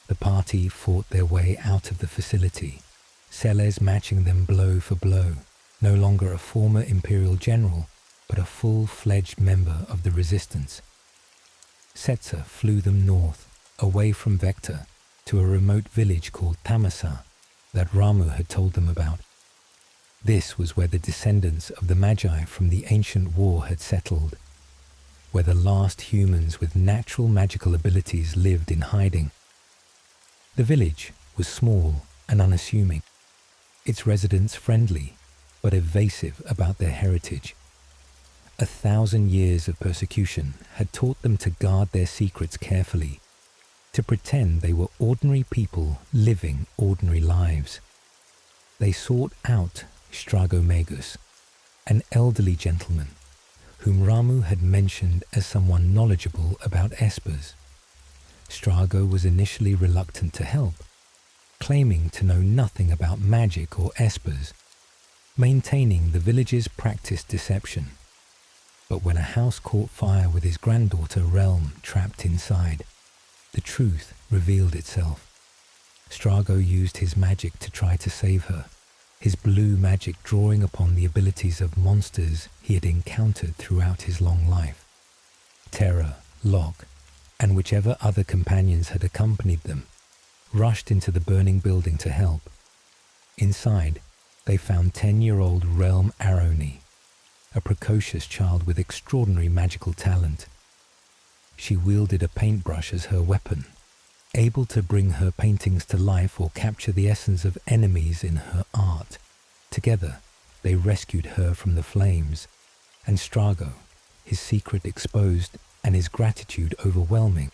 The party fought their way out of the facility, Celes matching them blow for blow, no longer a former Imperial general, but a full-fledged member of the Resistance. Setzer flew them north, away from Vector, to a remote village called Tamasa that Ramu had told them about. This was where the descendants of the Magi from the ancient war had settled, where the last humans with natural magical abilities lived in hiding. The village was small and unassuming, its residents friendly, but evasive about their heritage. 1,000 years of persecution had taught them to guard their secrets carefully, to pretend they were ordinary people living ordinary lives. They sought out Stragomagus, an elderly gentleman, whom Ramu had mentioned as someone knowledgeable about espers. Strago was initially reluctant to help, claiming to know nothing about magic or espers, maintaining the village's practiced deception. But when a house caught fire with his granddaughter Realm trapped inside, the truth revealed itself. Strago used his magic to try to save her, his blue magic drawing upon the abilities of monsters he had encountered throughout his long life. Terra, Locke, and whichever other companions had accompanied them, rushed into the burning building to help. Inside, they found 10-year-old Realm Aroni, a precocious child with extraordinary magical talent. She wielded a paintbrush as her weapon, able to bring her paintings to life or capture the essence of enemies in her art. Together, they rescued her from the flames, and Strago, his secret exposed and his gratitude overwhelming,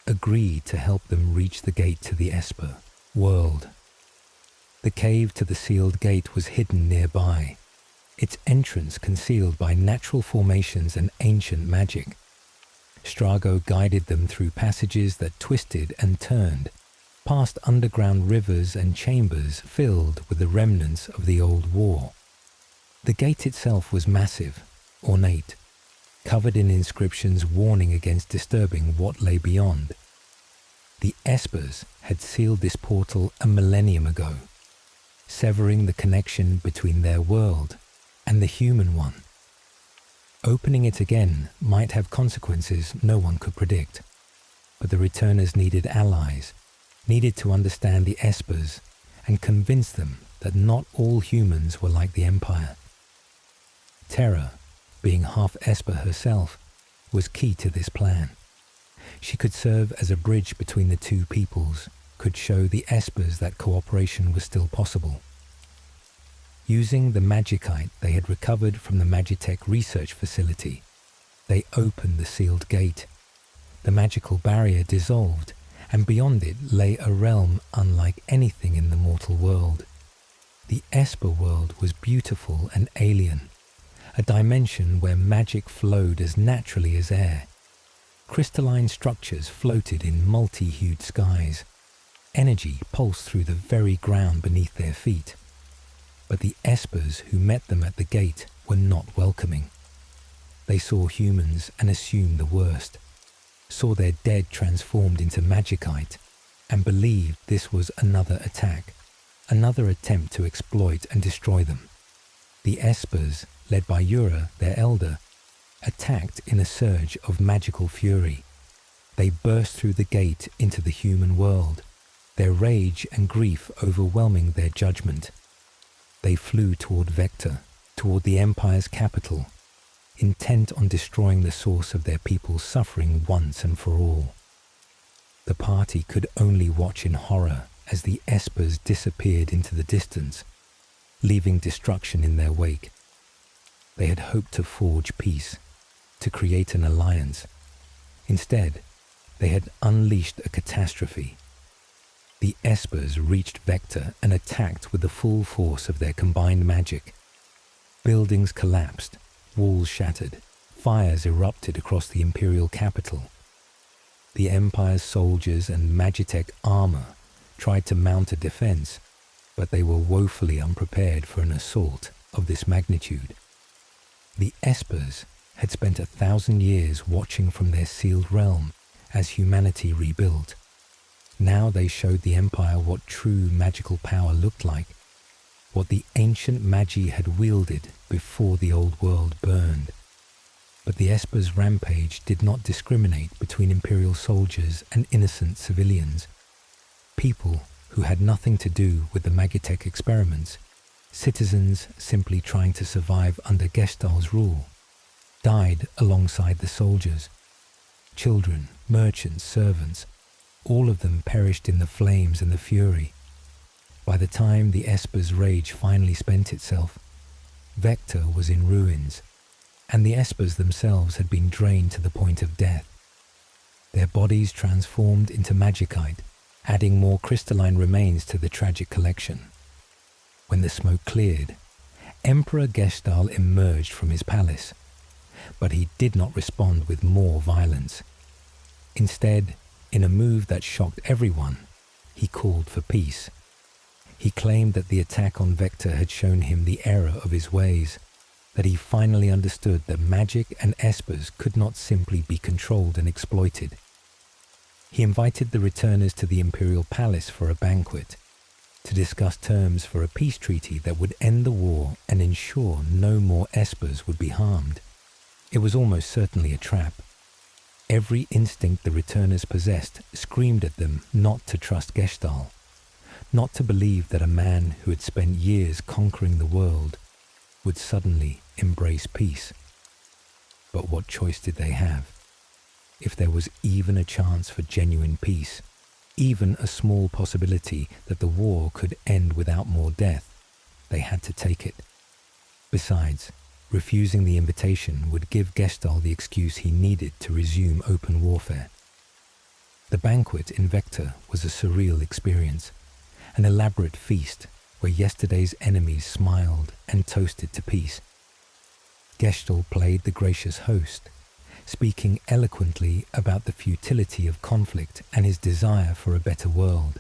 agreed to help them reach the gate to the Esper world. The cave to the sealed gate was hidden nearby, its entrance concealed by natural formations and ancient magic. Strago guided them through passages that twisted and turned, past underground rivers and chambers filled with the remnants of the old war. The gate itself was massive, ornate, covered in inscriptions warning against disturbing what lay beyond. The Espers had sealed this portal a millennium ago, severing the connection between their world and the human one. Opening it again might have consequences no one could predict, but the returners needed allies, needed to understand the Espers and convince them that not all humans were like the Empire. Terra, being half Esper herself, was key to this plan. She could serve as a bridge between the two peoples, could show the Espers that cooperation was still possible. Using the magicite they had recovered from the Magitech research facility, they opened the sealed gate. The magical barrier dissolved, and beyond it lay a realm unlike anything in the mortal world. The Esper world was beautiful and alien, a dimension where magic flowed as naturally as air. Crystalline structures floated in multi-hued skies. Energy pulsed through the very ground beneath their feet. But the espers who met them at the gate were not welcoming. They saw humans and assumed the worst, saw their dead transformed into magicite, and believed this was another attack, another attempt to exploit and destroy them. The espers, led by Ura, their elder, attacked in a surge of magical fury. They burst through the gate into the human world, their rage and grief overwhelming their judgment. They flew toward Vector, toward the Empire's capital, intent on destroying the source of their people's suffering once and for all. The party could only watch in horror as the espers disappeared into the distance, leaving destruction in their wake. They had hoped to forge peace, to create an alliance. Instead, they had unleashed a catastrophe. The espers reached Vector and attacked with the full force of their combined magic. Buildings collapsed, walls shattered, fires erupted across the Imperial capital. The Empire's soldiers and Magitech armor tried to mount a defense, but they were woefully unprepared for an assault of this magnitude. The espers had spent 1,000 years watching from their sealed realm as humanity rebuilt. Now they showed the Empire what true magical power looked like, what the ancient Magi had wielded before the old world burned. But the espers' rampage did not discriminate between Imperial soldiers and innocent civilians. People who had nothing to do with the Magitech experiments, citizens simply trying to survive under Gestal's rule, died alongside the soldiers. Children, merchants, servants, all of them perished in the flames and the fury. By the time the espers' rage finally spent itself, Vector was in ruins, and the espers themselves had been drained to the point of death. Their bodies transformed into magicite, adding more crystalline remains to the tragic collection. When the smoke cleared, Emperor Gestal emerged from his palace, but he did not respond with more violence. Instead, in a move that shocked everyone, he called for peace. He claimed that the attack on Vector had shown him the error of his ways, that he finally understood that magic and espers could not simply be controlled and exploited. He invited the returners to the Imperial Palace for a banquet, to discuss terms for a peace treaty that would end the war and ensure no more espers would be harmed. It was almost certainly a trap. Every instinct the returners possessed screamed at them not to trust Gestal, not to believe that a man who had spent years conquering the world would suddenly embrace peace. But what choice did they have? If there was even a chance for genuine peace, even a small possibility that the war could end without more death, they had to take it. Besides, refusing the invitation would give Gestal the excuse he needed to resume open warfare. The banquet in Vector was a surreal experience, an elaborate feast where yesterday's enemies smiled and toasted to peace. Gestal played the gracious host, speaking eloquently about the futility of conflict and his desire for a better world.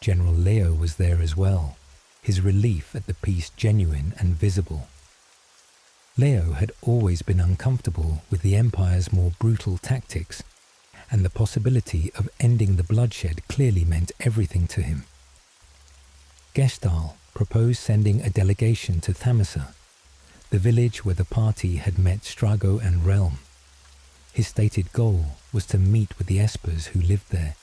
General Leo was there as well, his relief at the peace genuine and visible. Leo had always been uncomfortable with the Empire's more brutal tactics, and the possibility of ending the bloodshed clearly meant everything to him. Gestal proposed sending a delegation to Thamasa, the village where the party had met Strago and Realm. His stated goal was to meet with the espers who lived there,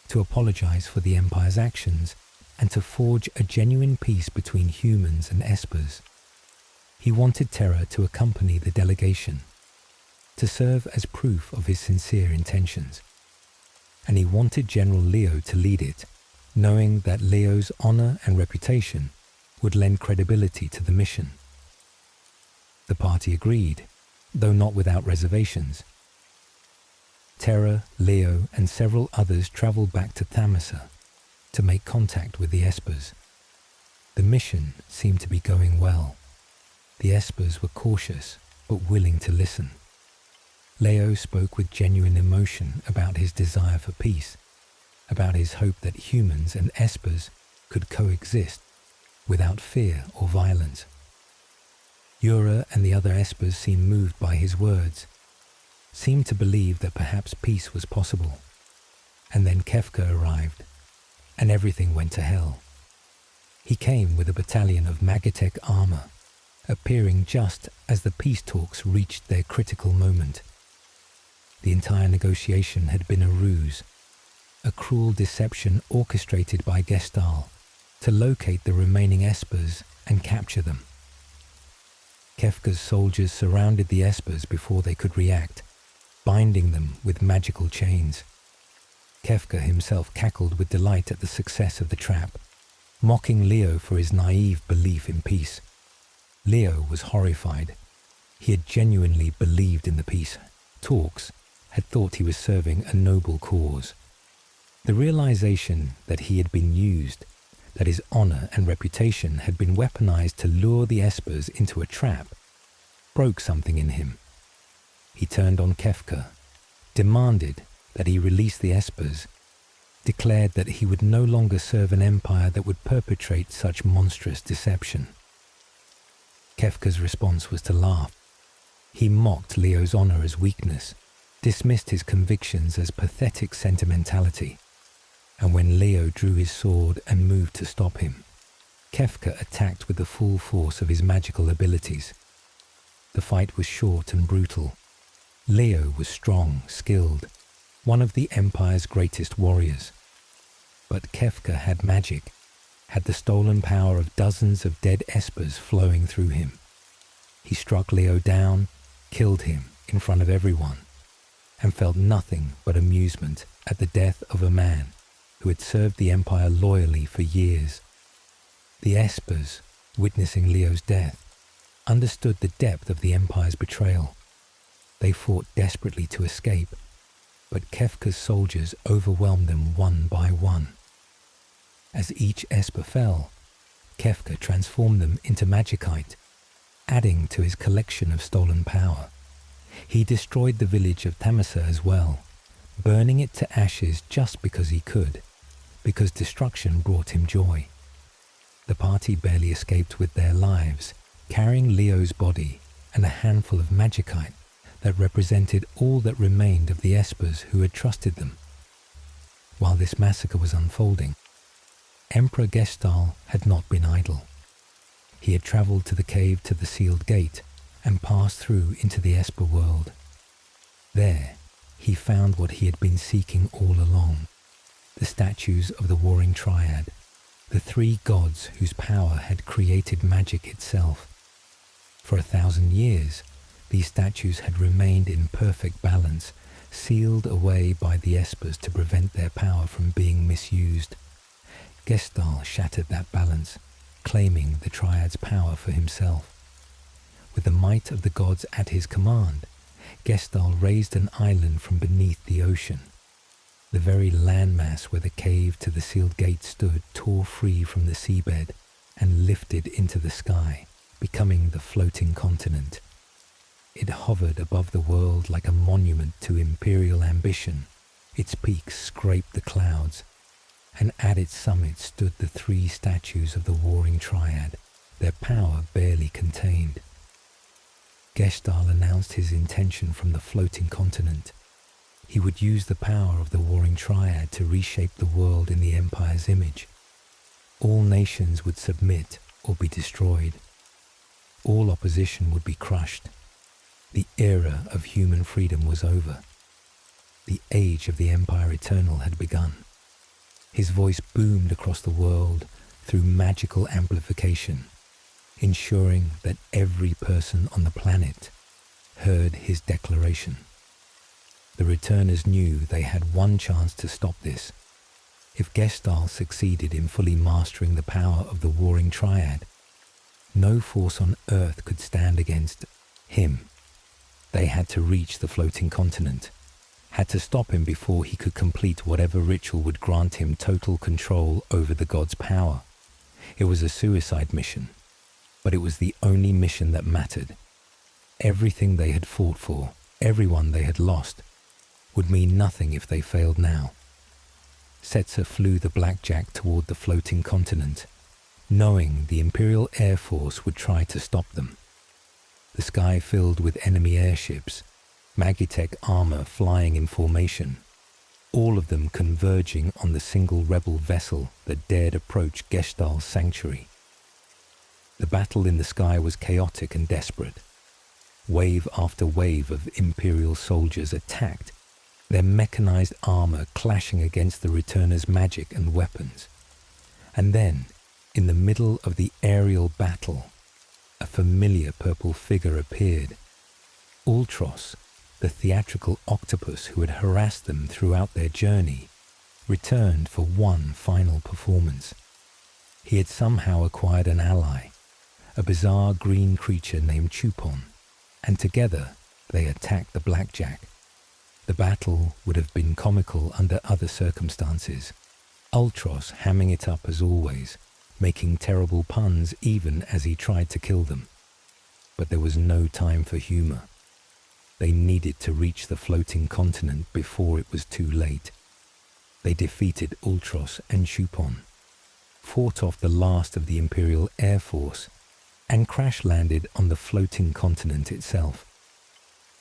to apologize for the Empire's actions, and to forge a genuine peace between humans and espers. He wanted Terra to accompany the delegation, to serve as proof of his sincere intentions. And he wanted General Leo to lead it, knowing that Leo's honor and reputation would lend credibility to the mission. The party agreed, though not without reservations. Terra, Leo, and several others traveled back to Thamasa to make contact with the espers. The mission seemed to be going well. The espers were cautious, but willing to listen. Leo spoke with genuine emotion about his desire for peace, about his hope that humans and espers could coexist without fear or violence. Yura and the other espers seemed moved by his words, seemed to believe that perhaps peace was possible. And then Kefka arrived, and everything went to hell. He came with a battalion of Magatech armor, appearing just as the peace talks reached their critical moment. The entire negotiation had been a ruse, a cruel deception orchestrated by Gestal to locate the remaining espers and capture them. Kefka's soldiers surrounded the espers before they could react, binding them with magical chains. Kefka himself cackled with delight at the success of the trap, mocking Leo for his naive belief in peace. Leo was horrified. He had genuinely believed in the peace talks, had thought he was serving a noble cause. The realization that he had been used, that his honor and reputation had been weaponized to lure the espers into a trap, broke something in him. He turned on Kefka, demanded that he release the espers, declared that he would no longer serve an empire that would perpetrate such monstrous deception. Kefka's response was to laugh. He mocked Leo's honor as weakness, dismissed his convictions as pathetic sentimentality, and when Leo drew his sword and moved to stop him, Kefka attacked with the full force of his magical abilities. The fight was short and brutal. Leo was strong, skilled, one of the Empire's greatest warriors. But Kefka had magic, had the stolen power of dozens of dead espers flowing through him. He struck Leo down, killed him in front of everyone, and felt nothing but amusement at the death of a man who had served the Empire loyally for years. The espers, witnessing Leo's death, understood the depth of the Empire's betrayal. They fought desperately to escape, but Kefka's soldiers overwhelmed them one by one. As each esper fell, Kefka transformed them into magicite, adding to his collection of stolen power. He destroyed the village of Tamasa as well, burning it to ashes just because he could, because destruction brought him joy. The party barely escaped with their lives, carrying Leo's body and a handful of magicite that represented all that remained of the espers who had trusted them. While this massacre was unfolding, Emperor Gestal had not been idle. He had travelled to the cave to the sealed gate and passed through into the esper world. There, he found what he had been seeking all along, the statues of the warring triad, the three gods whose power had created magic itself. For 1,000 years, these statues had remained in perfect balance, sealed away by the espers to prevent their power from being misused. Gestal shattered that balance, claiming the triad's power for himself. With the might of the gods at his command, Gestal raised an island from beneath the ocean. The very landmass where the cave to the sealed gate stood tore free from the seabed and lifted into the sky, becoming the floating continent. It hovered above the world like a monument to imperial ambition. Its peaks scraped the clouds, and at its summit stood the three statues of the warring triad, their power barely contained. Gestal announced his intention from the floating continent. He would use the power of the warring triad to reshape the world in the Empire's image. All nations would submit or be destroyed. All opposition would be crushed. The era of human freedom was over. The age of the Empire Eternal had begun. His voice boomed across the world through magical amplification, ensuring that every person on the planet heard his declaration. The returners knew they had one chance to stop this. If Gestal succeeded in fully mastering the power of the warring triad, no force on Earth could stand against him. They had to reach the floating continent, had to stop him before he could complete whatever ritual would grant him total control over the god's power. It was a suicide mission, but it was the only mission that mattered. Everything they had fought for, everyone they had lost, would mean nothing if they failed now. Setzer flew the blackjack toward the floating continent, knowing the Imperial Air Force would try to stop them. The sky filled with enemy airships, Magitech armor flying in formation, all of them converging on the single rebel vessel that dared approach Gestal's sanctuary. The battle in the sky was chaotic and desperate. Wave after wave of Imperial soldiers attacked, their mechanized armor clashing against the returners' magic and weapons. And then, in the middle of the aerial battle, a familiar purple figure appeared. Ultros, the theatrical octopus who had harassed them throughout their journey, returned for one final performance. He had somehow acquired an ally, a bizarre green creature named Chupon, and together they attacked the blackjack. The battle would have been comical under other circumstances, Ultros hamming it up as always, making terrible puns even as he tried to kill them. But there was no time for humor. They needed to reach the floating continent before it was too late. They defeated Ultros and Chupon, fought off the last of the Imperial Air Force, and crash-landed on the floating continent itself.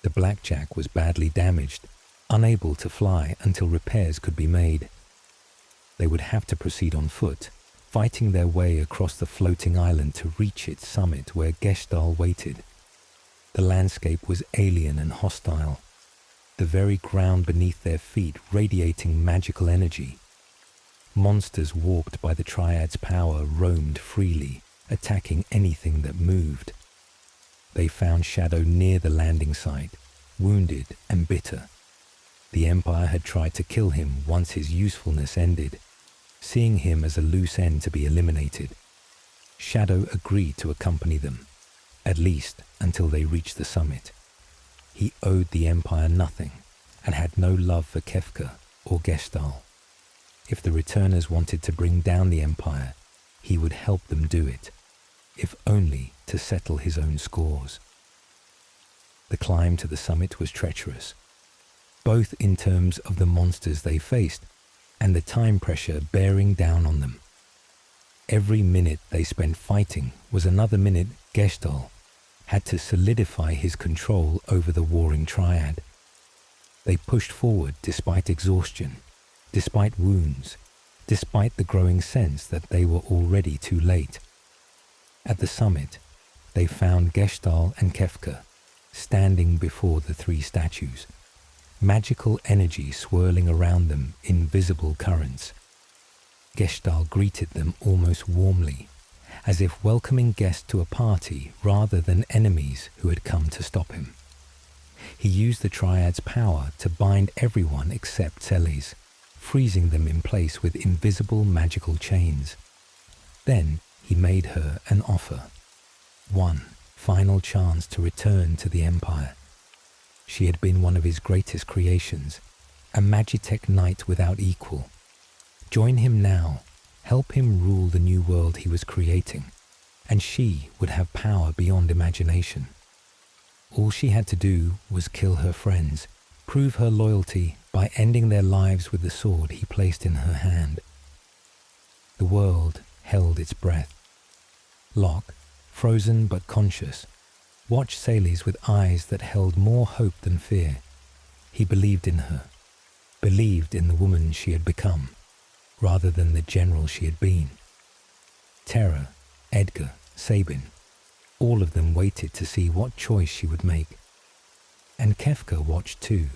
The blackjack was badly damaged, unable to fly until repairs could be made. They would have to proceed on foot, fighting their way across the floating island to reach its summit where Gestal waited. The landscape was alien and hostile, the very ground beneath their feet radiating magical energy. Monsters warped by the Triad's power roamed freely, attacking anything that moved. They found Shadow near the landing site, wounded and bitter. The Empire had tried to kill him once his usefulness ended, seeing him as a loose end to be eliminated. Shadow agreed to accompany them, at least until they reached the summit. He owed the Empire nothing and had no love for Kefka or Gestal. If the returners wanted to bring down the Empire, he would help them do it, if only to settle his own scores. The climb to the summit was treacherous, both in terms of the monsters they faced and the time pressure bearing down on them. Every minute they spent fighting was another minute Gestal had to solidify his control over the warring Triad. They pushed forward despite exhaustion, despite wounds, despite the growing sense that they were already too late. At the summit, they found Gestal and Kefka standing before the three statues, magical energy swirling around them in visible currents. Gestal greeted them almost warmly, as if welcoming guests to a party rather than enemies who had come to stop him. He used the Triad's power to bind everyone except Celes, freezing them in place with invisible magical chains. Then he made her an offer. One final chance to return to the Empire. She had been one of his greatest creations, a Magitech knight without equal. Join him now, help him rule the new world he was creating, and she would have power beyond imagination. All she had to do was kill her friends, prove her loyalty by ending their lives with the sword he placed in her hand. The world held its breath. Locke, frozen but conscious, watched Celes with eyes that held more hope than fear. He believed in her, believed in the woman she had become, rather than the general she had been. Terra, Edgar, Sabin, all of them waited to see what choice she would make. And Kefka watched too,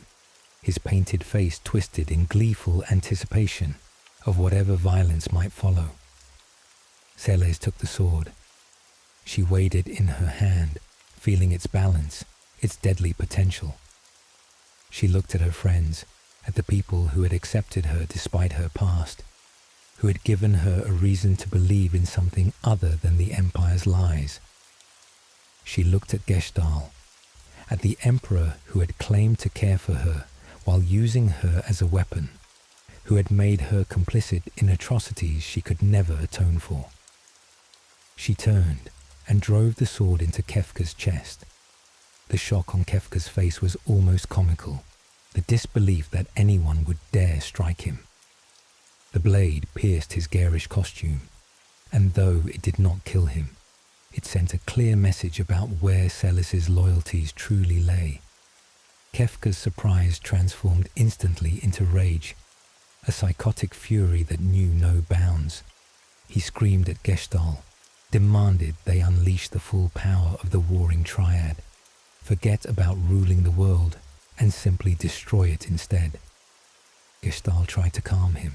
his painted face twisted in gleeful anticipation of whatever violence might follow. Celes took the sword. She weighed it in her hand, feeling its balance, its deadly potential. She looked at her friends, at the people who had accepted her despite her past, who had given her a reason to believe in something other than the Empire's lies. She looked at Gestal, at the Emperor who had claimed to care for her while using her as a weapon, who had made her complicit in atrocities she could never atone for. She turned and drove the sword into Kefka's chest. The shock on Kefka's face was almost comical, the disbelief that anyone would dare strike him. The blade pierced his garish costume, and though it did not kill him, it sent a clear message about where Celes' loyalties truly lay. Kefka's surprise transformed instantly into rage, a psychotic fury that knew no bounds. He screamed at Gestalt, demanded they unleash the full power of the warring triad, forget about ruling the world, and simply destroy it instead. Gestalt tried to calm him,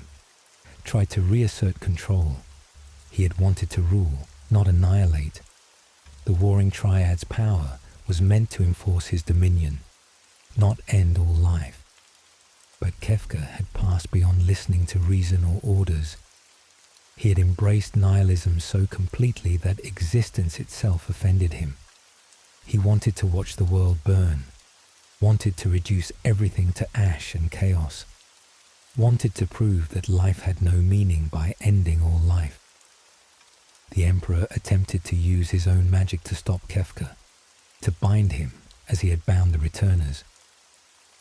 tried to reassert control. He had wanted to rule, not annihilate. The warring triad's power was meant to enforce his dominion, not end all life. But Kefka had passed beyond listening to reason or orders. He had embraced nihilism so completely that existence itself offended him. He wanted to watch the world burn, wanted to reduce everything to ash and chaos, wanted to prove that life had no meaning by ending all life. The Emperor attempted to use his own magic to stop Kefka, to bind him as he had bound the returners.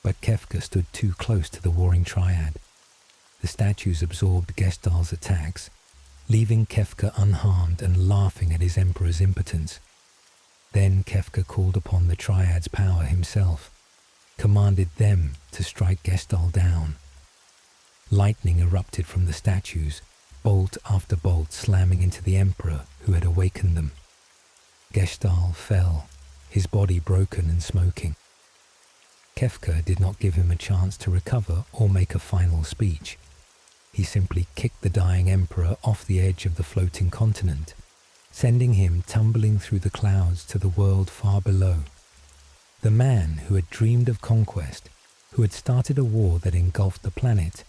But Kefka stood too close to the warring triad. The statues absorbed Gestalt's attacks, leaving Kefka unharmed and laughing at his Emperor's impotence. Then Kefka called upon the triad's power himself, commanded them to strike Gestalt down. Lightning erupted from the statues, bolt after bolt slamming into the Emperor who had awakened them. Gestalt fell, his body broken and smoking. Kefka did not give him a chance to recover or make a final speech. He simply kicked the dying Emperor off the edge of the floating continent, sending him tumbling through the clouds to the world far below. The man who had dreamed of conquest, who had started a war that engulfed the planet,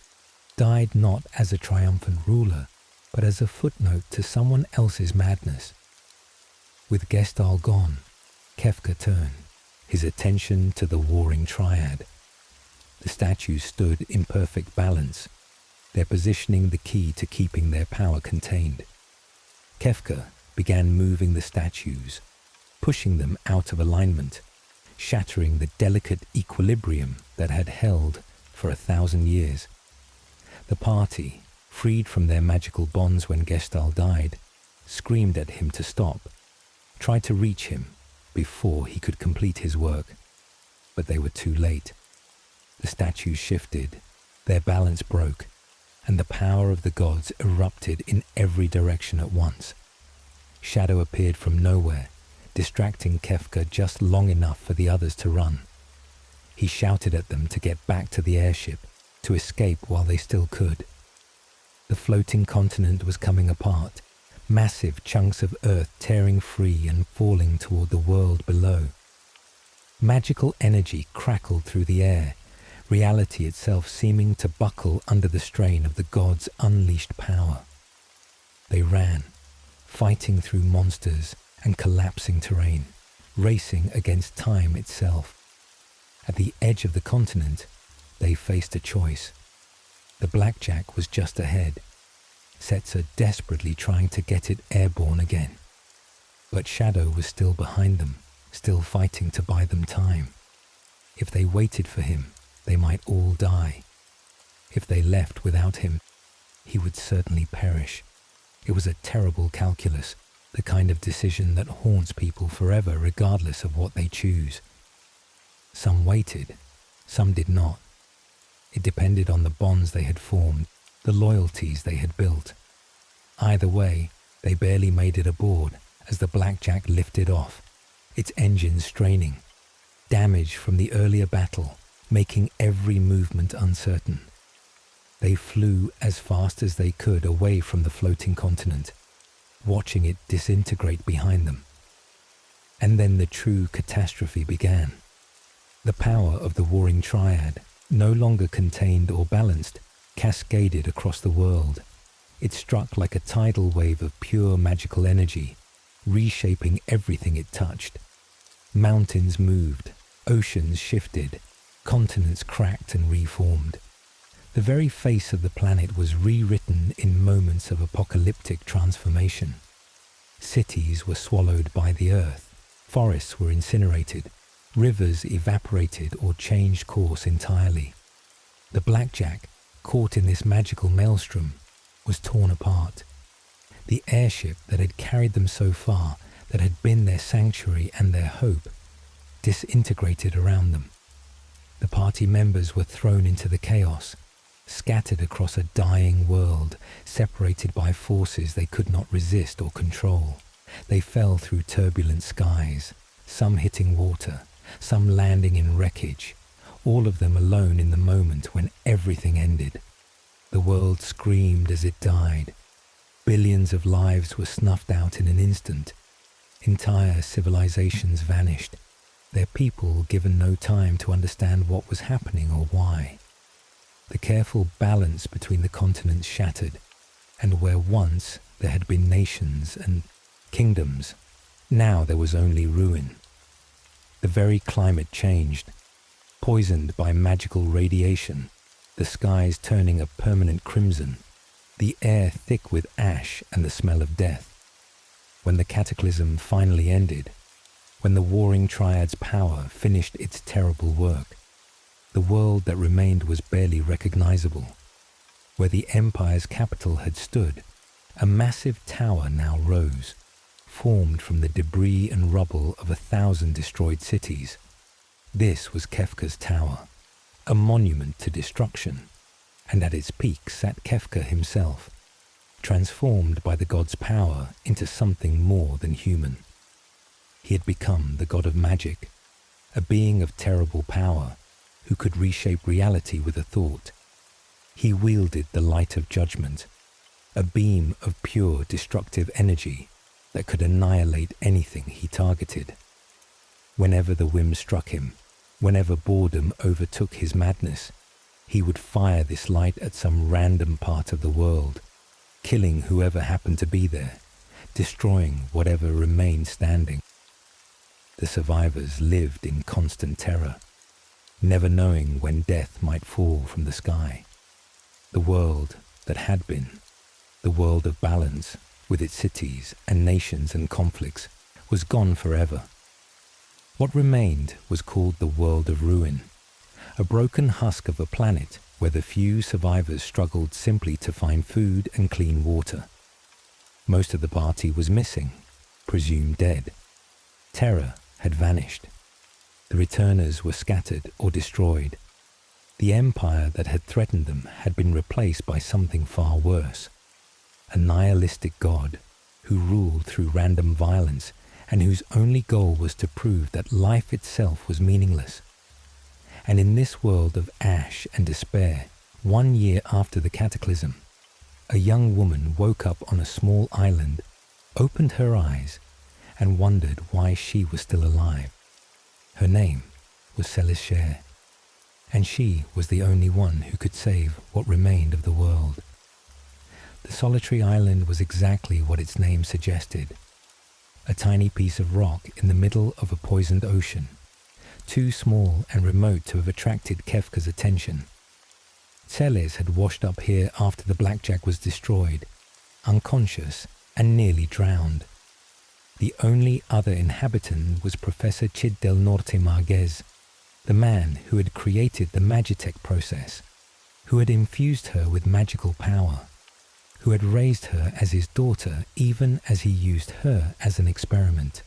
died not as a triumphant ruler, but as a footnote to someone else's madness. With Gestalt gone, Kefka turned, his attention to the warring triad. The statues stood in perfect balance, their positioning the key to keeping their power contained. Kefka began moving the statues, pushing them out of alignment, shattering the delicate equilibrium that had held for 1,000 years. The party, freed from their magical bonds when Gestalt died, screamed at him to stop, tried to reach him before he could complete his work, but they were too late. The statues shifted, their balance broke, and the power of the gods erupted in every direction at once. Shadow appeared from nowhere, distracting Kefka just long enough for the others to run. He shouted at them to get back to the airship, to escape while they still could. The floating continent was coming apart, massive chunks of earth tearing free and falling toward the world below. Magical energy crackled through the air, reality itself seeming to buckle under the strain of the gods' unleashed power. They ran, fighting through monsters and collapsing terrain, racing against time itself. At the edge of the continent, they faced a choice. The blackjack was just ahead, Setzer desperately trying to get it airborne again. But Shadow was still behind them, still fighting to buy them time. If they waited for him, they might all die. If they left without him, he would certainly perish. It was a terrible calculus, the kind of decision that haunts people forever regardless of what they choose. Some waited, some did not. It depended on the bonds they had formed, the loyalties they had built. Either way, they barely made it aboard as the blackjack lifted off, its engines straining, damage from the earlier battle making every movement uncertain. They flew as fast as they could away from the floating continent, watching it disintegrate behind them. And then the true catastrophe began. The power of the warring triad, no longer contained or balanced, cascaded across the world. It struck like a tidal wave of pure magical energy, reshaping everything it touched. Mountains moved, oceans shifted, continents cracked and reformed. The very face of the planet was rewritten in moments of apocalyptic transformation. Cities were swallowed by the earth, forests were incinerated, Rivers evaporated or changed course entirely. The blackjack, caught in this magical maelstrom, was torn apart. The airship that had carried them so far, that had been their sanctuary and their hope, disintegrated around them. The party members were thrown into the chaos, scattered across a dying world, separated by forces they could not resist or control. They fell through turbulent skies, some hitting water, some landing in wreckage, all of them alone in the moment when everything ended. The world screamed as it died. Billions of lives were snuffed out in an instant. Entire civilizations vanished, their people given no time to understand what was happening or why. The careful balance between the continents shattered, and where once there had been nations and kingdoms, now there was only ruin. The very climate changed, poisoned by magical radiation, the skies turning a permanent crimson, the air thick with ash and the smell of death. When the cataclysm finally ended, when the warring triad's power finished its terrible work, the world that remained was barely recognizable. Where the empire's capital had stood, a massive tower now rose, formed from the debris and rubble of 1,000 destroyed cities. This was Kefka's tower, a monument to destruction, and at its peak sat Kefka himself, transformed by the god's power into something more than human. He had become the god of magic, a being of terrible power who could reshape reality with a thought. He wielded the light of judgment, a beam of pure destructive energy that could annihilate anything he targeted. Whenever the whim struck him, whenever boredom overtook his madness, he would fire this light at some random part of the world, killing whoever happened to be there, destroying whatever remained standing. The survivors lived in constant terror, never knowing when death might fall from the sky. The world that had been, the world of balance, with its cities and nations and conflicts, was gone forever. What remained was called the world of ruin, a broken husk of a planet where the few survivors struggled simply to find food and clean water. Most of the party was missing, presumed dead. Terra had vanished. The returners were scattered or destroyed. The empire that had threatened them had been replaced by something far worse, a nihilistic god who ruled through random violence and whose only goal was to prove that life itself was meaningless. And in this world of ash and despair, 1 year after the cataclysm, a young woman woke up on a small island, opened her eyes, and wondered why she was still alive. Her name was Celes, and she was the only one who could save what remained of the world. The solitary island was exactly what its name suggested, a tiny piece of rock in the middle of a poisoned ocean, too small and remote to have attracted Kefka's attention. Celes had washed up here after the blackjack was destroyed, unconscious and nearly drowned. The only other inhabitant was Professor Chid del Norte Marquez, the man who had created the Magitech process, who had infused her with magical power, who had raised her as his daughter even as he used her as an experiment.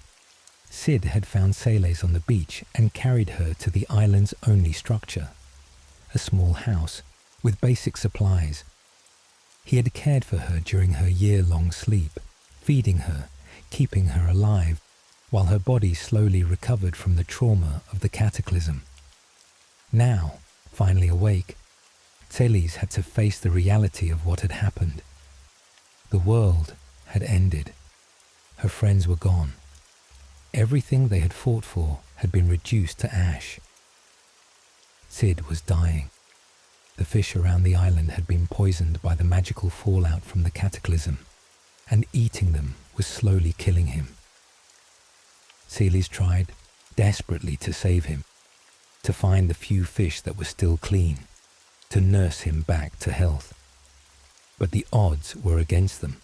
Sid had found Celes on the beach and carried her to the island's only structure, a small house with basic supplies. He had cared for her during her year-long sleep, feeding her, keeping her alive, while her body slowly recovered from the trauma of the cataclysm. Now, finally awake, Celes had to face the reality of what had happened. The world had ended. Her friends were gone. Everything they had fought for had been reduced to ash. Sid was dying. The fish around the island had been poisoned by the magical fallout from the cataclysm, and eating them was slowly killing him. Celes tried desperately to save him, to find the few fish that were still clean, to nurse him back to health. But the odds were against them.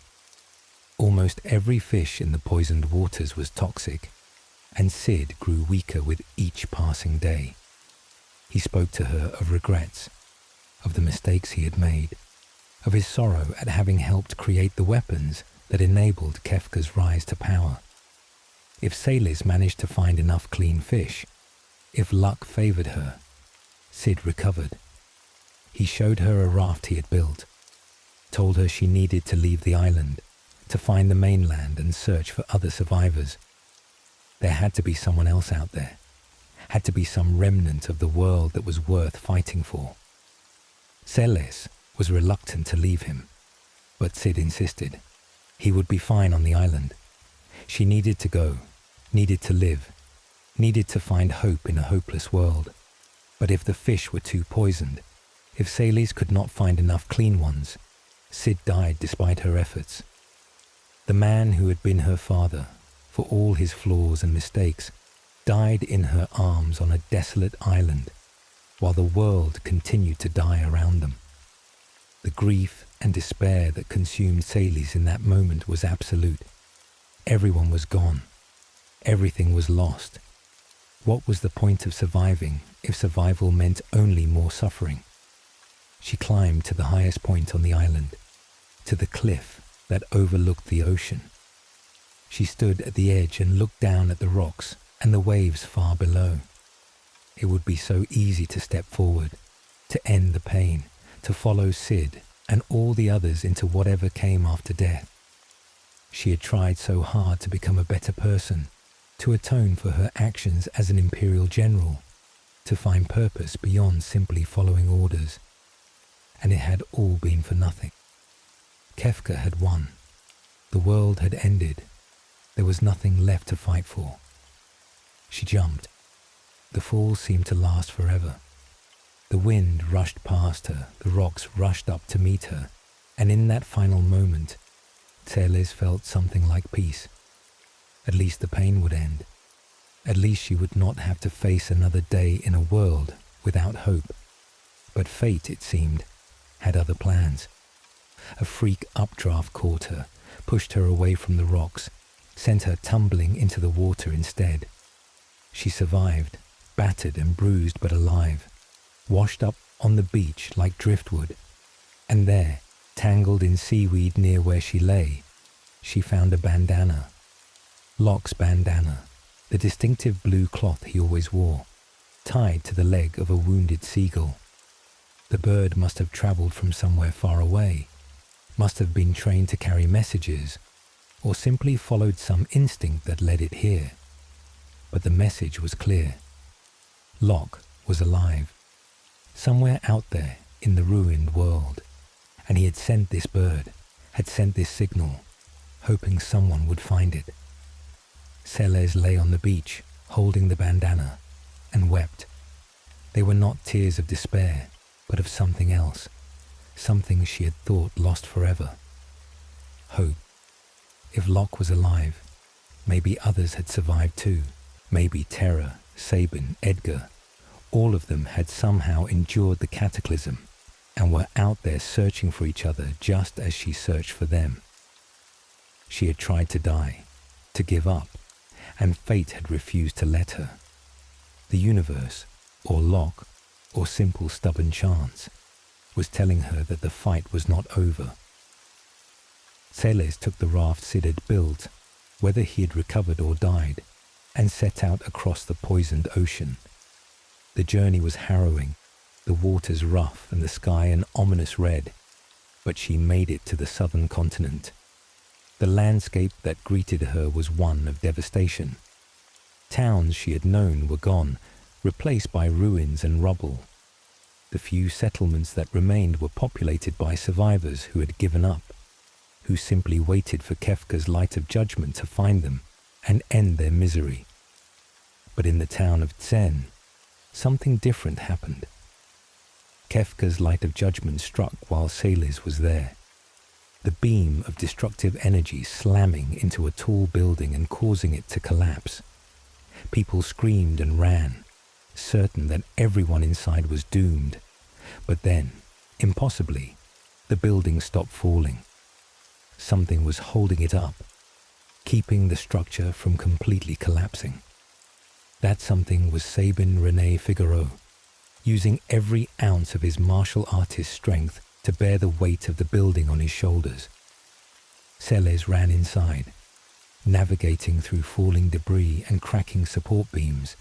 Almost every fish in the poisoned waters was toxic. and Sid grew weaker with each passing day. He spoke to her of regrets, of the mistakes he had made, of his sorrow at having helped create the weapons that enabled Kefka's rise to power. If Celes managed to find enough clean fish, if luck favored her, Sid recovered. He showed her a raft he had built, told her she needed to leave the island, to find the mainland and search for other survivors. There had to be someone else out there, had to be some remnant of the world that was worth fighting for. Celes was reluctant to leave him, but Sid insisted. He would be fine on the island. She needed to go, needed to live, needed to find hope in a hopeless world. But if the fish were too poisoned, if Celes could not find enough clean ones, Sid died despite her efforts. The man who had been her father, for all his flaws and mistakes, died in her arms on a desolate island, while the world continued to die around them. The grief and despair that consumed Celes in that moment was absolute. Everyone was gone. Everything was lost. What was the point of surviving if survival meant only more suffering? She climbed to the highest point on the island, to the cliff that overlooked the ocean. She stood at the edge and looked down at the rocks and the waves far below. It would be so easy to step forward, to end the pain, to follow Sid and all the others into whatever came after death. She had tried so hard to become a better person, to atone for her actions as an imperial general, to find purpose beyond simply following orders. And it had all been for nothing. Kefka had won. The world had ended. There was nothing left to fight for. She jumped. The fall seemed to last forever. The wind rushed past her, the rocks rushed up to meet her, and in that final moment, Celes felt something like peace. At least the pain would end. At least she would not have to face another day in a world without hope. But fate, it seemed, had other plans. A freak updraft caught her, pushed her away from the rocks, sent her tumbling into the water instead. She survived, battered and bruised but alive, washed up on the beach like driftwood. And there, tangled in seaweed near where she lay, she found a bandana. Locke's bandana, the distinctive blue cloth he always wore, tied to the leg of a wounded seagull. The bird must have travelled from somewhere far away, must have been trained to carry messages, or simply followed some instinct that led it here. But the message was clear. Locke was alive, somewhere out there in the ruined world, and he had sent this bird, had sent this signal, hoping someone would find it. Celes lay on the beach, holding the bandana, and wept. They were not tears of despair, but of something else, something she had thought lost forever. Hope. If Locke was alive, maybe others had survived too. Maybe Terra, Sabin, Edgar, all of them had somehow endured the cataclysm and were out there searching for each other just as she searched for them. She had tried to die, to give up, and fate had refused to let her. The universe, or Locke, or simple stubborn chance, was telling her that the fight was not over. Celes took the raft Sid had built, whether he had recovered or died, and set out across the poisoned ocean. The journey was harrowing, the waters rough and the sky an ominous red, but she made it to the southern continent. The landscape that greeted her was one of devastation. Towns she had known were gone, replaced by ruins and rubble. The few settlements that remained were populated by survivors who had given up, who simply waited for Kefka's light of judgment to find them and end their misery. But in the town of Zen, something different happened. Kefka's light of judgment struck while Celes was there. The beam of destructive energy slamming into a tall building and causing it to collapse. People screamed and ran, certain that everyone inside was doomed. But then, impossibly, the building stopped falling. Something was holding it up, keeping the structure from completely collapsing. That something was Sabin René Figaro, using every ounce of his martial artist strength to bear the weight of the building on his shoulders. Celes ran inside, navigating through falling debris and cracking support beams,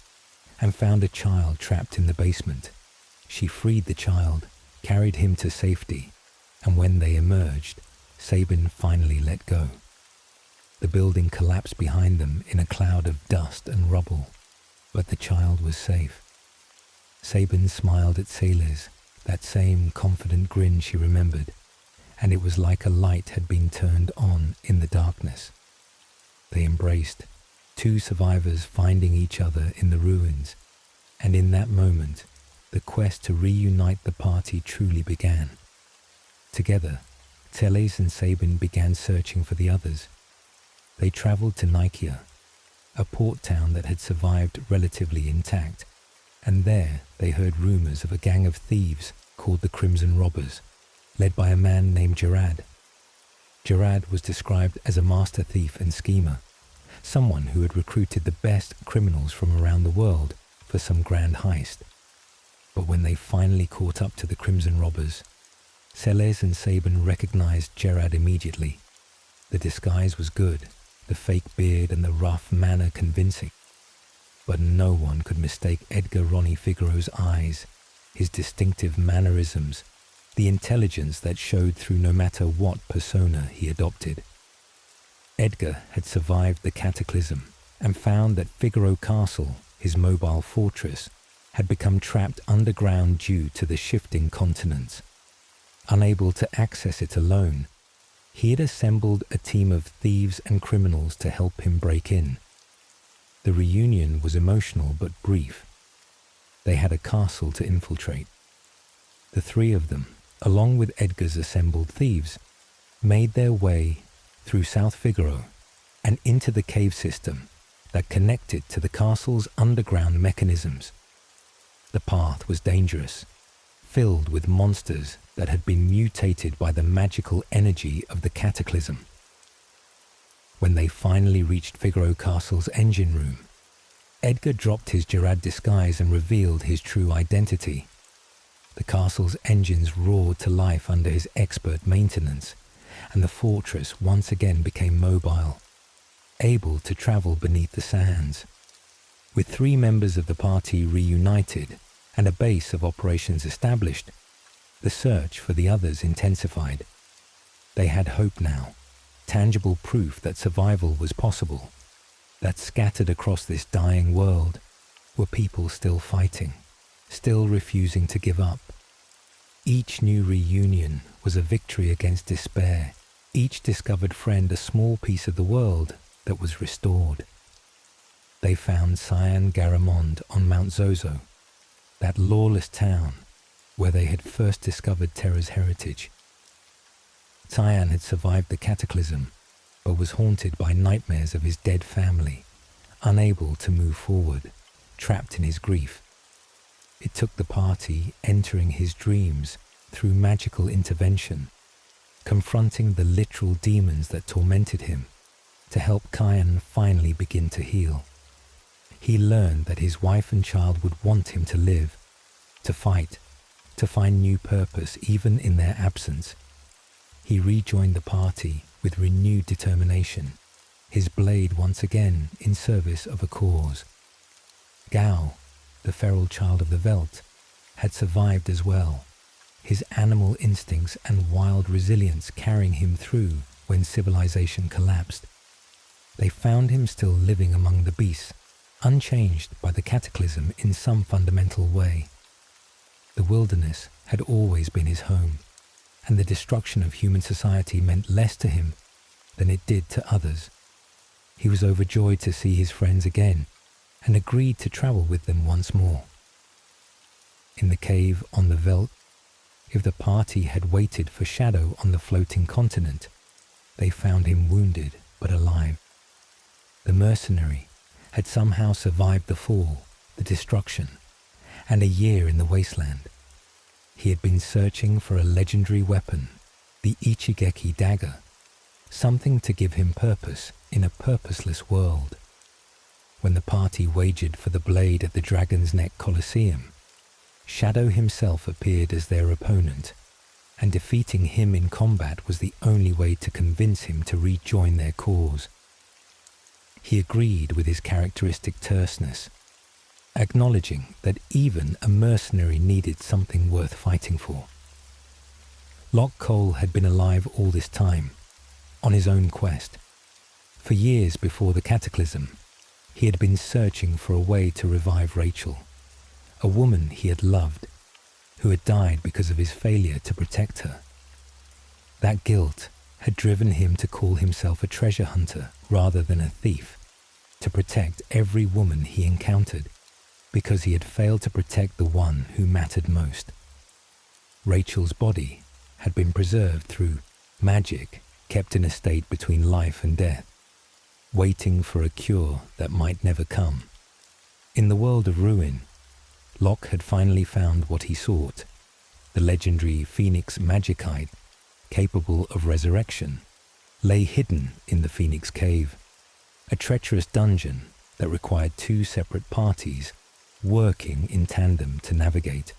and found a child trapped in the basement. She freed the child, carried him to safety, and when they emerged, Sabin finally let go. The building collapsed behind them in a cloud of dust and rubble, but the child was safe. Sabin smiled at Celes, that same confident grin she remembered, and it was like a light had been turned on in the darkness. They embraced, two survivors finding each other in the ruins, and in that moment, the quest to reunite the party truly began. Together, Celes and Sabin began searching for the others. They traveled to Nicaea, a port town that had survived relatively intact, and there they heard rumors of a gang of thieves called the Crimson Robbers, led by a man named Gerard. Gerard was described as a master thief and schemer, someone who had recruited the best criminals from around the world for some grand heist. But when they finally caught up to the Crimson Robbers, Celes and Sabin recognized Gerard immediately. The disguise was good, the fake beard and the rough manner convincing. But no one could mistake Edgar Ronnie Figaro's eyes, his distinctive mannerisms, the intelligence that showed through no matter what persona he adopted. Edgar had survived the cataclysm and found that Figaro Castle, his mobile fortress, had become trapped underground due to the shifting continents. Unable to access it alone, he had assembled a team of thieves and criminals to help him break in. The reunion was emotional but brief. They had a castle to infiltrate. The three of them, along with Edgar's assembled thieves, made their way through South Figaro and into the cave system that connected to the castle's underground mechanisms. The path was dangerous, filled with monsters that had been mutated by the magical energy of the cataclysm. When they finally reached Figaro Castle's engine room, Edgar dropped his Gerard disguise and revealed his true identity. The castle's engines roared to life under his expert maintenance, and the fortress once again became mobile, able to travel beneath the sands. With 3 members of the party reunited and a base of operations established, the search for the others intensified. They had hope now, tangible proof that survival was possible, that scattered across this dying world were people still fighting, still refusing to give up. Each new reunion was a victory against despair, each discovered friend a small piece of the world that was restored. They found Cyan Garamond on Mount Zozo, that lawless town where they had first discovered Terra's heritage. Cyan had survived the cataclysm, but was haunted by nightmares of his dead family, unable to move forward, trapped in his grief. It took the party entering his dreams through magical intervention, confronting the literal demons that tormented him, to help Cyan finally begin to heal. He learned that his wife and child would want him to live, to fight, to find new purpose even in their absence. He rejoined the party with renewed determination, his blade once again in service of a cause. Gao, the feral child of the Veldt, had survived as well, his animal instincts and wild resilience carrying him through when civilization collapsed. They found him still living among the beasts, unchanged by the cataclysm in some fundamental way. The wilderness had always been his home, and the destruction of human society meant less to him than it did to others. He was overjoyed to see his friends again, and agreed to travel with them once more. In the cave on the Veldt, if the party had waited for Shadow on the floating continent, they found him wounded but alive. The mercenary had somehow survived the fall, the destruction, and a year in the wasteland. He had been searching for a legendary weapon, the Ichigeki dagger, something to give him purpose in a purposeless world. When the party wagered for the blade at the Dragon's Neck Colosseum, Shadow himself appeared as their opponent, and defeating him in combat was the only way to convince him to rejoin their cause. He agreed with his characteristic terseness, acknowledging that even a mercenary needed something worth fighting for. Locke Cole had been alive all this time, on his own quest. For years before the cataclysm, he had been searching for a way to revive Rachel, a woman he had loved, who had died because of his failure to protect her. That guilt had driven him to call himself a treasure hunter rather than a thief, to protect every woman he encountered, because he had failed to protect the one who mattered most. Rachel's body had been preserved through magic kept in a state between life and death, waiting for a cure that might never come. In the world of ruin, Locke had finally found what he sought, the legendary Phoenix Magicite, capable of resurrection, lay hidden in the Phoenix Cave, a treacherous dungeon that required two separate parties working in tandem to navigate.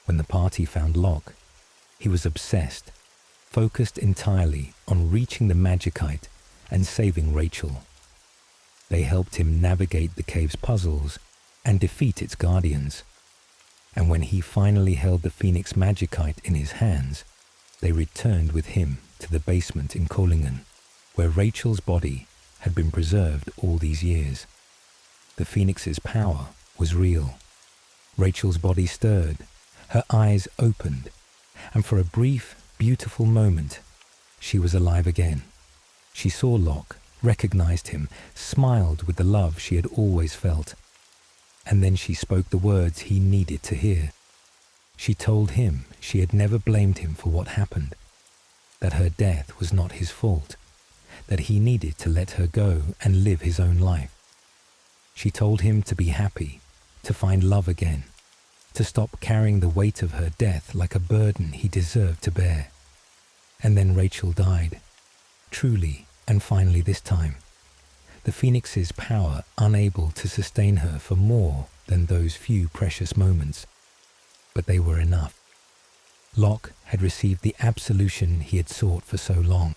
When the party found Locke, he was obsessed, focused entirely on reaching the Magicite and saving Rachel. They helped him navigate the cave's puzzles and defeat its guardians. And when he finally held the Phoenix Magicite in his hands, they returned with him to the basement in Kohlingen, where Rachel's body had been preserved all these years. The Phoenix's power was real. Rachel's body stirred, her eyes opened, and for a brief, beautiful moment, she was alive again. She saw Locke, recognized him, smiled with the love she had always felt. And then she spoke the words he needed to hear. She told him she had never blamed him for what happened, that her death was not his fault, that he needed to let her go and live his own life. She told him to be happy, to find love again, to stop carrying the weight of her death like a burden he deserved to bear. And then Rachel died, truly and finally this time. The Phoenix's power unable to sustain her for more than those few precious moments. But they were enough. Locke had received the absolution he had sought for so long,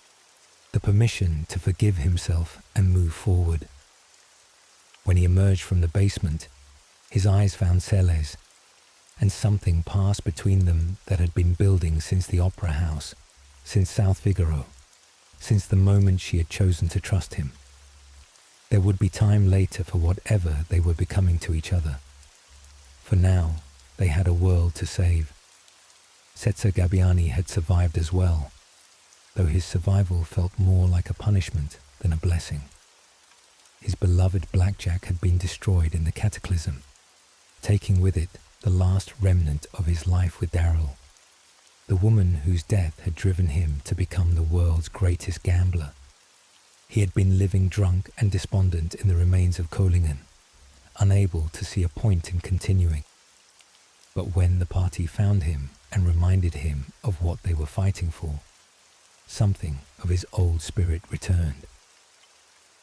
the permission to forgive himself and move forward. When he emerged from the basement, his eyes found Celes, and something passed between them that had been building since the opera house, since South Figaro, since the moment she had chosen to trust him. There would be time later for whatever they were becoming to each other. For now, they had a world to save. Setzer Gabbiani had survived as well, though his survival felt more like a punishment than a blessing. His beloved blackjack had been destroyed in the cataclysm, taking with it the last remnant of his life with Daryl, the woman whose death had driven him to become the world's greatest gambler. He had been living drunk and despondent in the remains of Kohlingen, unable to see a point in continuing. But when the party found him and reminded him of what they were fighting for, something of his old spirit returned.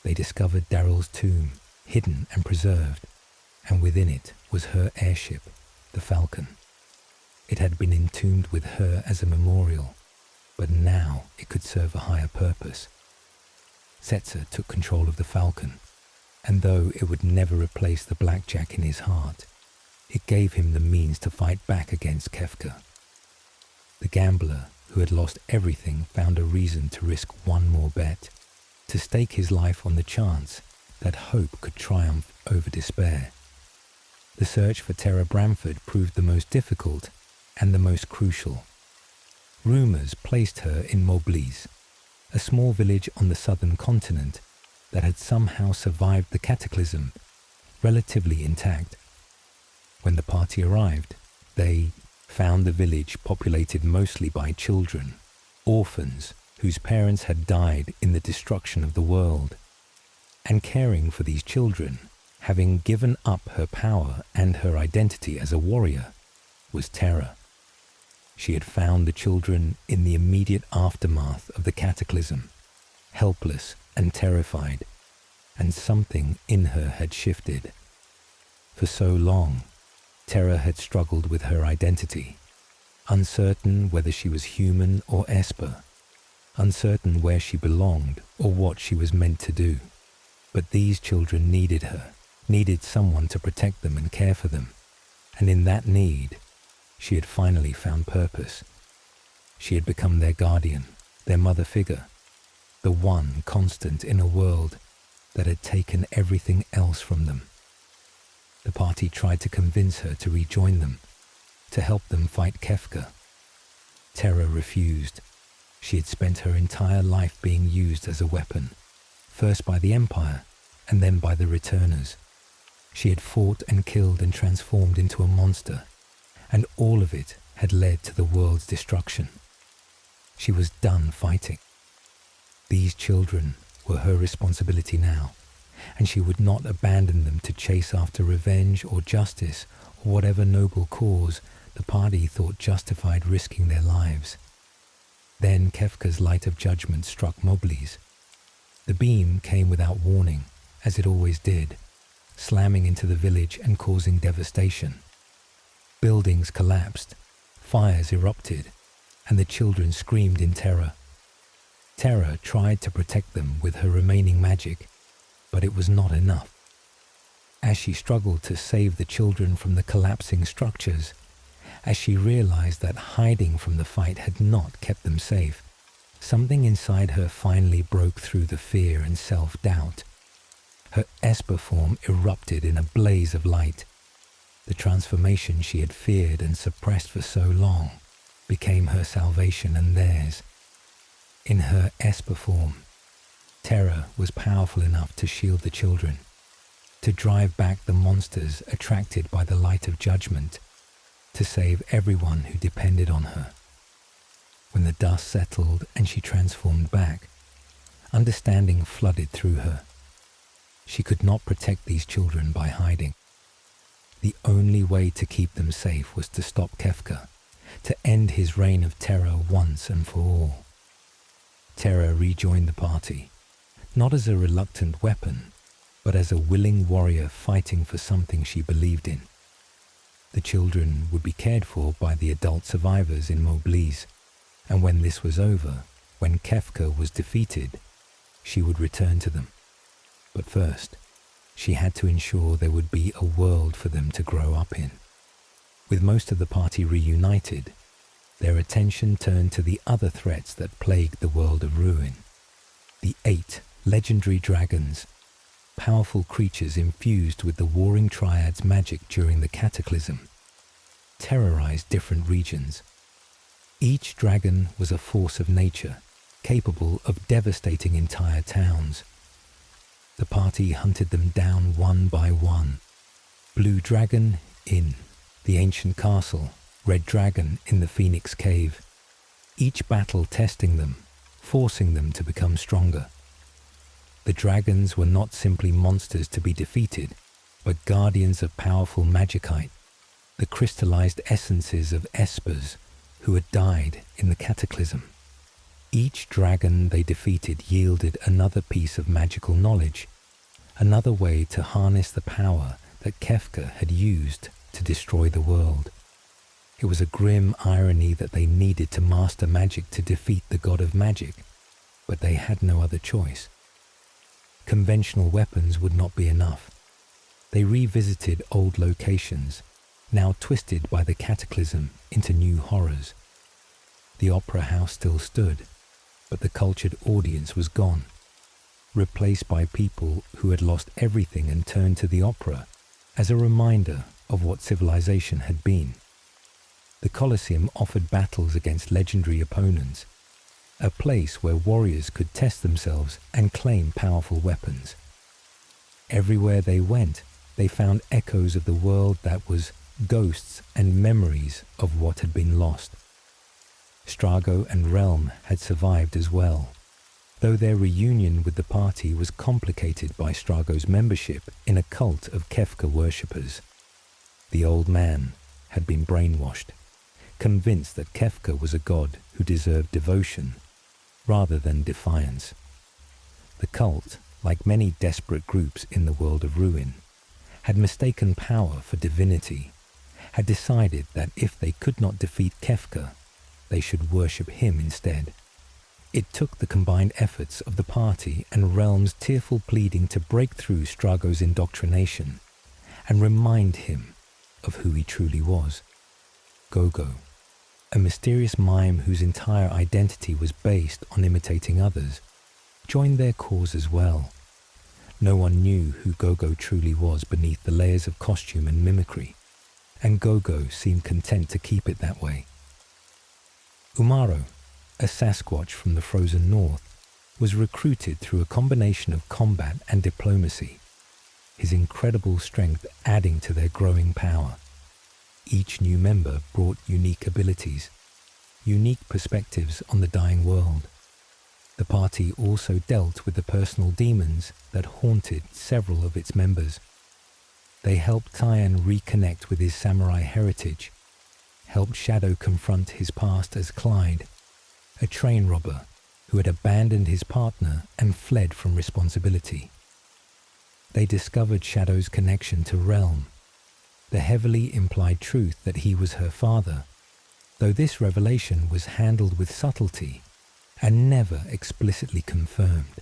They discovered Daryl's tomb, hidden and preserved, and within it was her airship, the Falcon. It had been entombed with her as a memorial, but now it could serve a higher purpose. Setzer took control of the Falcon, and though it would never replace the blackjack in his heart, it gave him the means to fight back against Kefka. The gambler who had lost everything found a reason to risk one more bet, to stake his life on the chance that hope could triumph over despair. The search for Terra Bramford proved the most difficult and the most crucial. Rumours placed her in Moblise, a small village on the southern continent that had somehow survived the cataclysm, relatively intact. When the party arrived, they found the village populated mostly by children, orphans whose parents had died in the destruction of the world. And caring for these children, having given up her power and her identity as a warrior, was Terra. She had found the children in the immediate aftermath of the cataclysm, helpless and terrified. and something in her had shifted. For so long, Terra had struggled with her identity, uncertain whether she was human or Esper, uncertain where she belonged or what she was meant to do. But these children needed her, needed someone to protect them and care for them, and in that need, she had finally found purpose. She had become their guardian, their mother figure, the one constant in a world that had taken everything else from them. The party tried to convince her to rejoin them, to help them fight Kefka. Terra refused. She had spent her entire life being used as a weapon, first by the Empire and then by the Returners. She had fought and killed and transformed into a monster, and all of it had led to the world's destruction. She was done fighting. These children were her responsibility now, and she would not abandon them to chase after revenge or justice or whatever noble cause the party thought justified risking their lives. Then Kefka's light of judgment struck Moblis. The beam came without warning, as it always did, slamming into the village and causing devastation. Buildings collapsed, fires erupted, and the children screamed in terror. Terra tried to protect them with her remaining magic, but it was not enough. As she struggled to save the children from the collapsing structures, as she realized that hiding from the fight had not kept them safe, something inside her finally broke through the fear and self-doubt. Her Esper form erupted in a blaze of light. The transformation she had feared and suppressed for so long became her salvation and theirs. In her Esper form, Terra was powerful enough to shield the children, to drive back the monsters attracted by the light of judgment, to save everyone who depended on her. When the dust settled and she transformed back, understanding flooded through her. She could not protect these children by hiding. The only way to keep them safe was to stop Kefka, to end his reign of terror once and for all. Terra rejoined the party, not as a reluctant weapon, but as a willing warrior fighting for something she believed in. The children would be cared for by the adult survivors in Moblis, and when this was over, when Kefka was defeated, she would return to them. But first, she had to ensure there would be a world for them to grow up in. With most of the party reunited, their attention turned to the other threats that plagued the world of ruin. The 8 legendary dragons, powerful creatures infused with the Warring Triad's magic during the Cataclysm, terrorized different regions. Each dragon was a force of nature, capable of devastating entire towns. The party hunted them down one by one. Blue Dragon in the ancient castle, Red Dragon in the Phoenix Cave, each battle testing them, forcing them to become stronger. The dragons were not simply monsters to be defeated, but guardians of powerful magicite, the crystallized essences of espers who had died in the Cataclysm. Each dragon they defeated yielded another piece of magical knowledge, another way to harness the power that Kefka had used to destroy the world. It was a grim irony that they needed to master magic to defeat the god of magic, but they had no other choice. Conventional weapons would not be enough. They revisited old locations, now twisted by the Cataclysm into new horrors. The opera house still stood, but the cultured audience was gone, replaced by people who had lost everything and turned to the opera as a reminder of what civilization had been. The Colosseum offered battles against legendary opponents, a place where warriors could test themselves and claim powerful weapons. Everywhere they went, they found echoes of the world that was ghosts and memories of what had been lost. Strago and Realm had survived as well, though their reunion with the party was complicated by Strago's membership in a cult of Kefka worshippers. The old man had been brainwashed, convinced that Kefka was a god who deserved devotion rather than defiance. The cult like many desperate groups in the world of ruin, had mistaken power for divinity, had decided that if they could not defeat Kefka, they should worship him instead. It took the combined efforts of the party and Realm's tearful pleading to break through Strago's indoctrination and remind him of who he truly was. Gogo, a mysterious mime whose entire identity was based on imitating others, joined their cause as well. No one knew who Gogo truly was beneath the layers of costume and mimicry, and Gogo seemed content to keep it that way. Umaro, a Sasquatch from the frozen north, was recruited through a combination of combat and diplomacy, his incredible strength adding to their growing power. Each new member brought unique abilities, unique perspectives on the dying world. The party also dealt with the personal demons that haunted several of its members. They helped Tyan reconnect with his samurai heritage, helped Shadow confront his past as Clyde, a train robber who had abandoned his partner and fled from responsibility. They discovered Shadow's connection to Realm, the heavily implied truth that he was her father, though this revelation was handled with subtlety and never explicitly confirmed.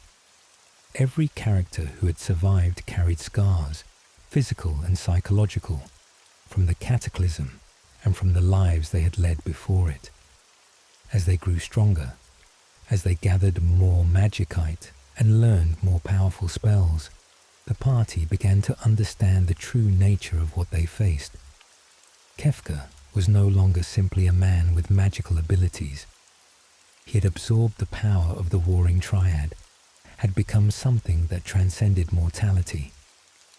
Every character who had survived carried scars, physical and psychological, from the cataclysm and from the lives they had led before it. As they grew stronger, as they gathered more magicite and learned more powerful spells, the party began to understand the true nature of what they faced. Kefka was no longer simply a man with magical abilities. He had absorbed the power of the warring triad, had become something that transcended mortality.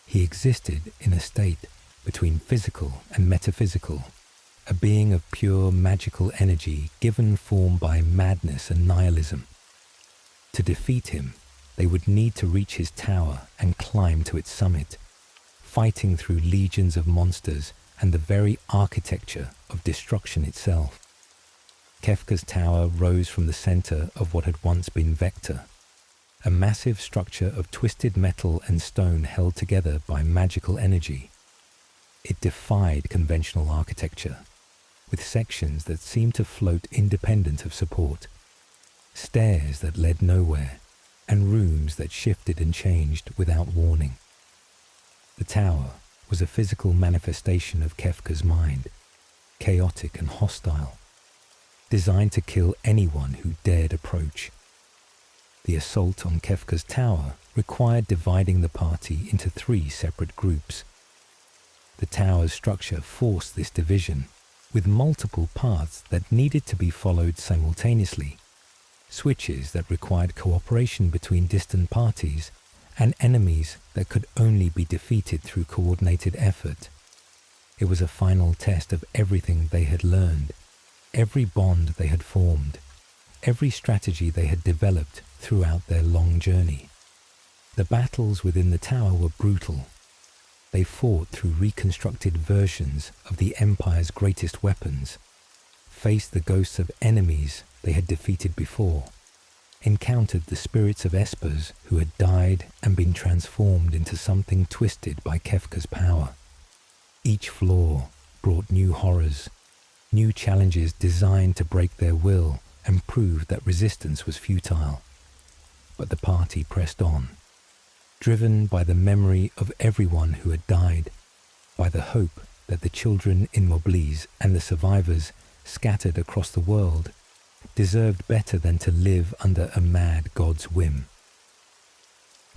He existed in a state between physical and metaphysical, a being of pure magical energy given form by madness and nihilism. To defeat him, they would need to reach his tower and climb to its summit, fighting through legions of monsters and the very architecture of destruction itself. Kefka's tower rose from the center of what had once been Vector, a massive structure of twisted metal and stone held together by magical energy. It defied conventional architecture, with sections that seemed to float independent of support, stairs that led nowhere, and rooms that shifted and changed without warning. The tower was a physical manifestation of Kefka's mind, chaotic and hostile, designed to kill anyone who dared approach. The assault on Kefka's tower required dividing the party into 3 separate groups. The tower's structure forced this division, with multiple paths that needed to be followed simultaneously, switches that required cooperation between distant parties, and enemies that could only be defeated through coordinated effort. It was a final test of everything they had learned, every bond they had formed, every strategy they had developed throughout their long journey. The battles within the tower were brutal. They fought through reconstructed versions of the Empire's greatest weapons, faced the ghosts of enemies they had defeated before, encountered the spirits of espers who had died and been transformed into something twisted by Kefka's power. Each floor brought new horrors, new challenges designed to break their will and prove that resistance was futile. But the party pressed on, driven by the memory of everyone who had died, by the hope that the children in Moblise and the survivors scattered across the world deserved better than to live under a mad god's whim.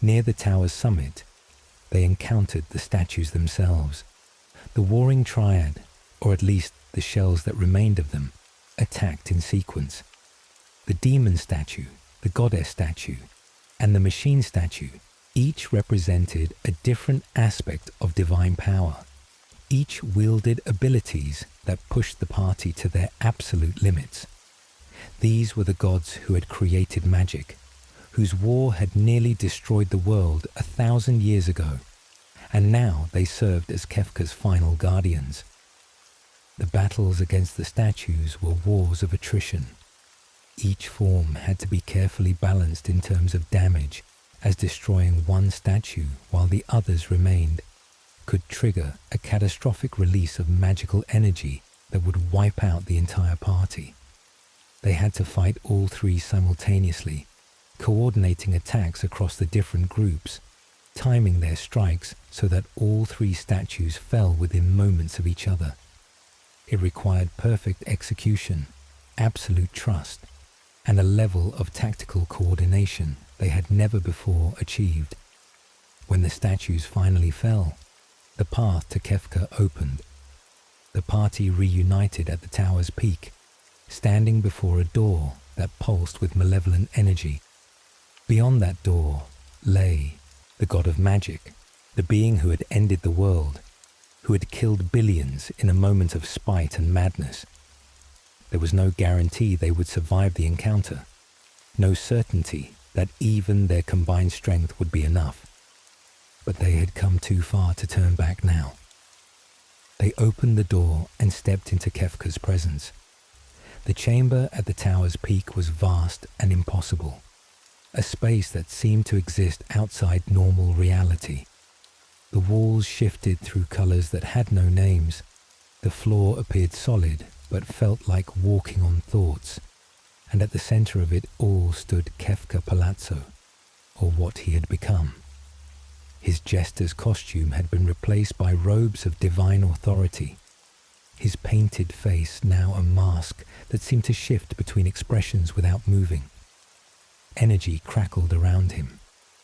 Near the tower's summit, they encountered the statues themselves. The warring triad, or at least the shells that remained of them, attacked in sequence. The demon statue, the goddess statue, and the machine statue each represented a different aspect of divine power. Each wielded abilities that pushed the party to their absolute limits. These were the gods who had created magic, whose war had nearly destroyed the world 1,000 years ago, and now they served as Kefka's final guardians. The battles against the statues were wars of attrition. Each form had to be carefully balanced in terms of damage as destroying one statue while the others remained could trigger a catastrophic release of magical energy that would wipe out the entire party. They had to fight all three simultaneously, coordinating attacks across the different groups, timing their strikes so that all three statues fell within moments of each other. It required perfect execution, absolute trust, and a level of tactical coordination they had never before achieved. When the statues finally fell, the path to Kefka opened. The party reunited at the tower's peak, standing before a door that pulsed with malevolent energy. Beyond that door lay the god of magic, the being who had ended the world, who had killed billions in a moment of spite and madness. There was no guarantee they would survive the encounter, no certainty that even their combined strength would be enough. But they had come too far to turn back now. They opened the door and stepped into Kefka's presence. The chamber at the tower's peak was vast and impossible, a space that seemed to exist outside normal reality. The walls shifted through colors that had no names. The floor appeared solid, but felt like walking on thoughts. And at the center of it all stood Kefka Palazzo, or what he had become. His jester's costume had been replaced by robes of divine authority. His painted face now a mask that seemed to shift between expressions without moving. Energy crackled around him,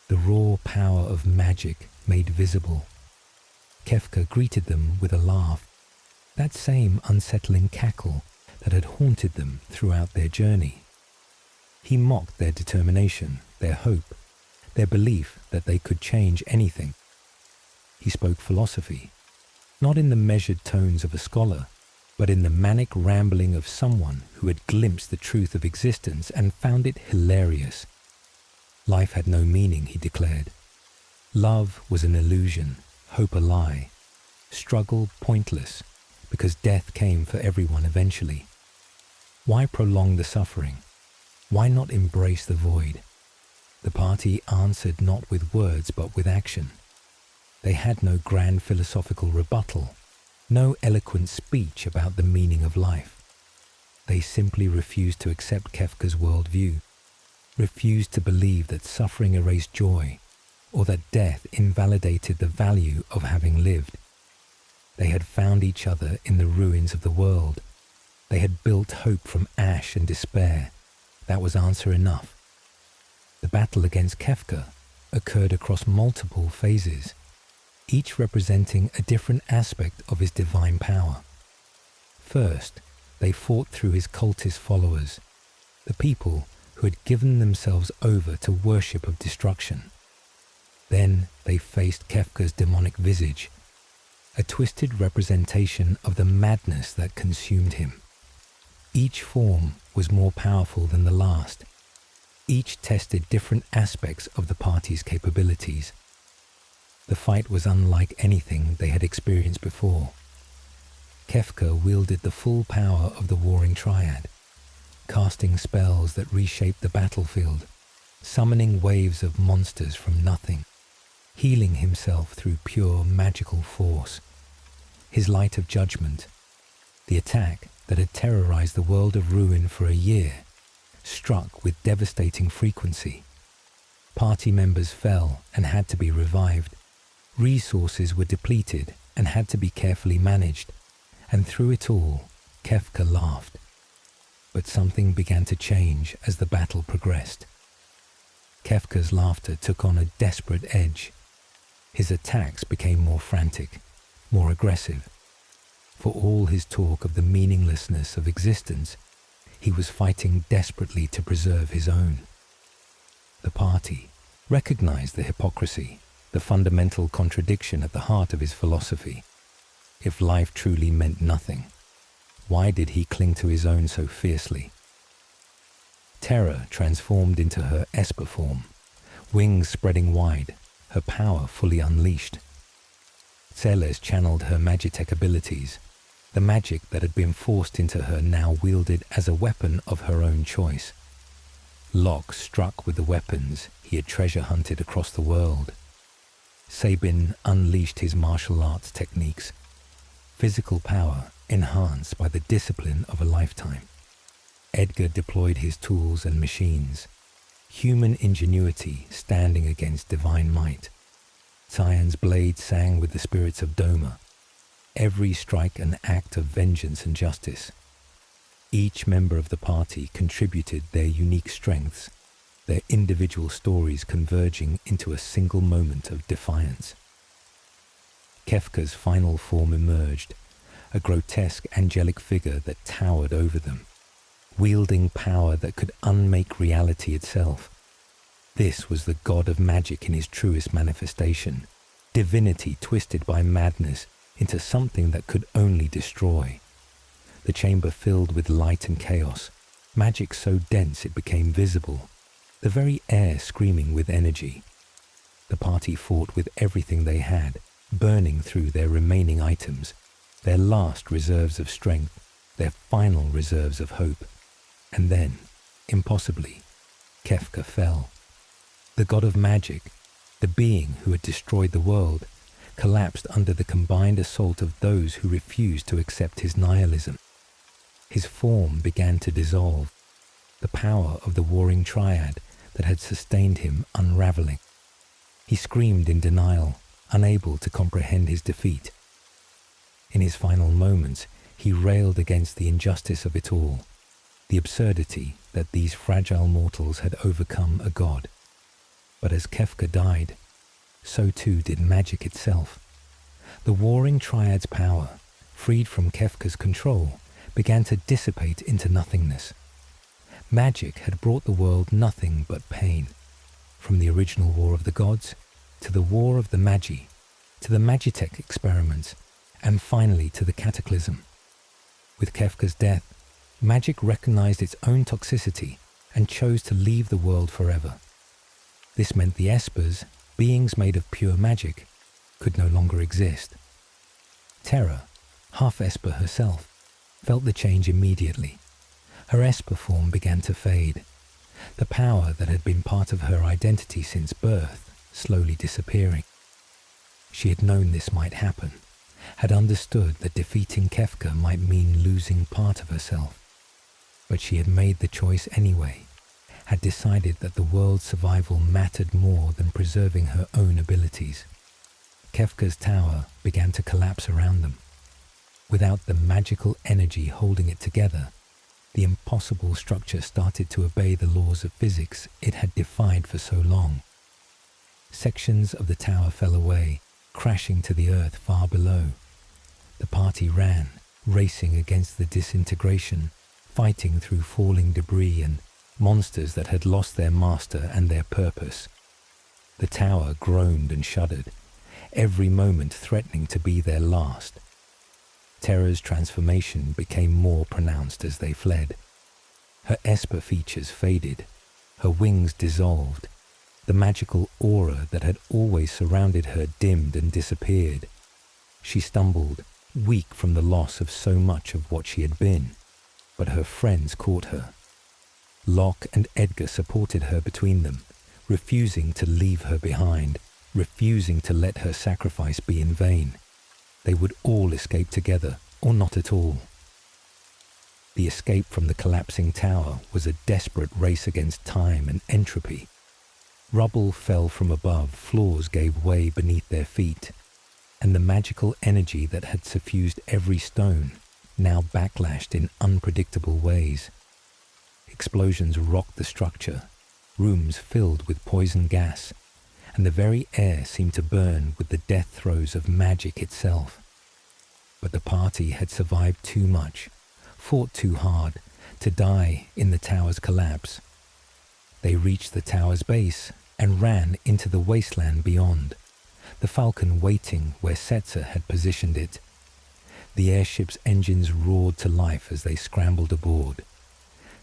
the raw power of magic made visible. Kefka greeted them with a laugh, that same unsettling cackle that had haunted them throughout their journey. He mocked their determination, their hope, their belief that they could change anything. He spoke philosophy, not in the measured tones of a scholar, but in the manic rambling of someone who had glimpsed the truth of existence and found it hilarious. Life had no meaning, he declared. Love was an illusion, hope a lie, struggle pointless, because death came for everyone eventually. Why prolong the suffering? Why not embrace the void? The party answered not with words but with action. They had no grand philosophical rebuttal, no eloquent speech about the meaning of life. They simply refused to accept Kefka's worldview, refused to believe that suffering erased joy, or that death invalidated the value of having lived. They had found each other in the ruins of the world. They had built hope from ash and despair. That was answer enough. The battle against Kefka occurred across multiple phases, each representing a different aspect of his divine power. First, they fought through his cultist followers, the people who had given themselves over to worship of destruction. Then they faced Kefka's demonic visage, a twisted representation of the madness that consumed him. Each form was more powerful than the last. Each tested different aspects of the party's capabilities. The fight was unlike anything they had experienced before. Kefka wielded the full power of the warring triad, casting spells that reshaped the battlefield, summoning waves of monsters from nothing, healing himself through pure magical force. His light of judgment, the attack that had terrorized the world of ruin for a year, struck with devastating frequency. Party members fell and had to be revived. Resources were depleted and had to be carefully managed. And through it all, Kefka laughed. But something began to change as the battle progressed. Kefka's laughter took on a desperate edge. His attacks became more frantic, more aggressive. For all his talk of the meaninglessness of existence, he was fighting desperately to preserve his own. The party recognized the hypocrisy, the fundamental contradiction at the heart of his philosophy. If life truly meant nothing, why did he cling to his own so fiercely? Terra transformed into her Esper form, wings spreading wide, her power fully unleashed. Celes channeled her magitech abilities, the magic that had been forced into her now wielded as a weapon of her own choice. Locke struck with the weapons he had treasure hunted across the world. Sabin unleashed his martial arts techniques, physical power enhanced by the discipline of a lifetime. Edgar deployed his tools and machines, human ingenuity standing against divine might. Sion's blade sang with the spirits of Doma, every strike an act of vengeance and justice. Each member of the party contributed their unique strengths, their individual stories converging into a single moment of defiance. Kefka's final form emerged, a grotesque angelic figure that towered over them, wielding power that could unmake reality itself. This was the god of magic in his truest manifestation, divinity twisted by madness into something that could only destroy. The chamber filled with light and chaos, magic so dense it became visible, the very air screaming with energy. The party fought with everything they had, burning through their remaining items, their last reserves of strength, their final reserves of hope. And then, impossibly, Kefka fell. The god of magic, the being who had destroyed the world, collapsed under the combined assault of those who refused to accept his nihilism. His form began to dissolve, the power of the warring triad that had sustained him unraveling. He screamed in denial, unable to comprehend his defeat. In his final moments, he railed against the injustice of it all, the absurdity that these fragile mortals had overcome a god. But as Kefka died, so too did magic itself. The warring triad's power, freed from Kefka's control, began to dissipate into nothingness. Magic had brought the world nothing but pain, from the original War of the Gods, to the War of the Magi, to the Magitech experiments, and finally to the Cataclysm. With Kefka's death, magic recognized its own toxicity and chose to leave the world forever. This meant the Espers, beings made of pure magic, could no longer exist. Terra, half Esper herself, felt the change immediately. Her Esper form began to fade, the power that had been part of her identity since birth slowly disappearing. She had known this might happen, had understood that defeating Kefka might mean losing part of herself. But she had made the choice anyway, had decided that the world's survival mattered more than preserving her own abilities. Kefka's tower began to collapse around them. Without the magical energy holding it together, the impossible structure started to obey the laws of physics it had defied for so long. Sections of the tower fell away, crashing to the earth far below. The party ran, racing against the disintegration, fighting through falling debris and monsters that had lost their master and their purpose. The tower groaned and shuddered, every moment threatening to be their last. Terra's transformation became more pronounced as they fled. Her Esper features faded, her wings dissolved, the magical aura that had always surrounded her dimmed and disappeared. She stumbled, weak from the loss of so much of what she had been, but her friends caught her. Locke and Edgar supported her between them, refusing to leave her behind, refusing to let her sacrifice be in vain. They would all escape together, or not at all. The escape from the collapsing tower was a desperate race against time and entropy. Rubble fell from above, floors gave way beneath their feet, and the magical energy that had suffused every stone now backlashed in unpredictable ways. Explosions rocked the structure, rooms filled with poison gas, and the very air seemed to burn with the death throes of magic itself. But the party had survived too much, fought too hard, to die in the tower's collapse. They reached the tower's base and ran into the wasteland beyond, the Falcon waiting where Setzer had positioned it. The airship's engines roared to life as they scrambled aboard,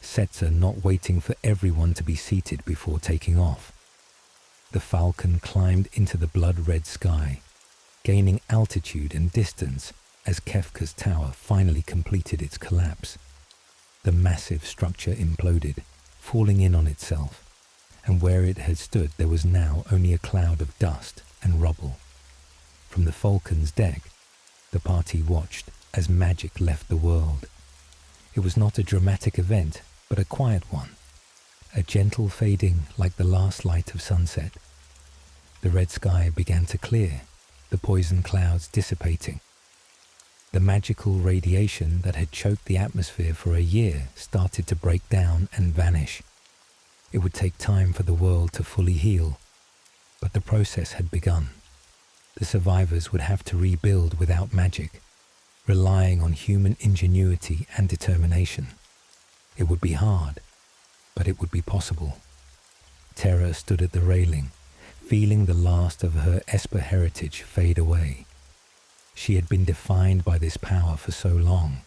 Setzer not waiting for everyone to be seated before taking off. The Falcon climbed into the blood-red sky, gaining altitude and distance as Kefka's tower finally completed its collapse. The massive structure imploded, falling in on itself, and where it had stood there was now only a cloud of dust and rubble. From the Falcon's deck, the party watched as magic left the world. It was not a dramatic event, but a quiet one, a gentle fading like the last light of sunset. The red sky began to clear, the poison clouds dissipating. The magical radiation that had choked the atmosphere for a year started to break down and vanish. It would take time for the world to fully heal, but the process had begun. The survivors would have to rebuild without magic, relying on human ingenuity and determination. It would be hard, but it would be possible. Terra stood at the railing, feeling the last of her Esper heritage fade away. She had been defined by this power for so long,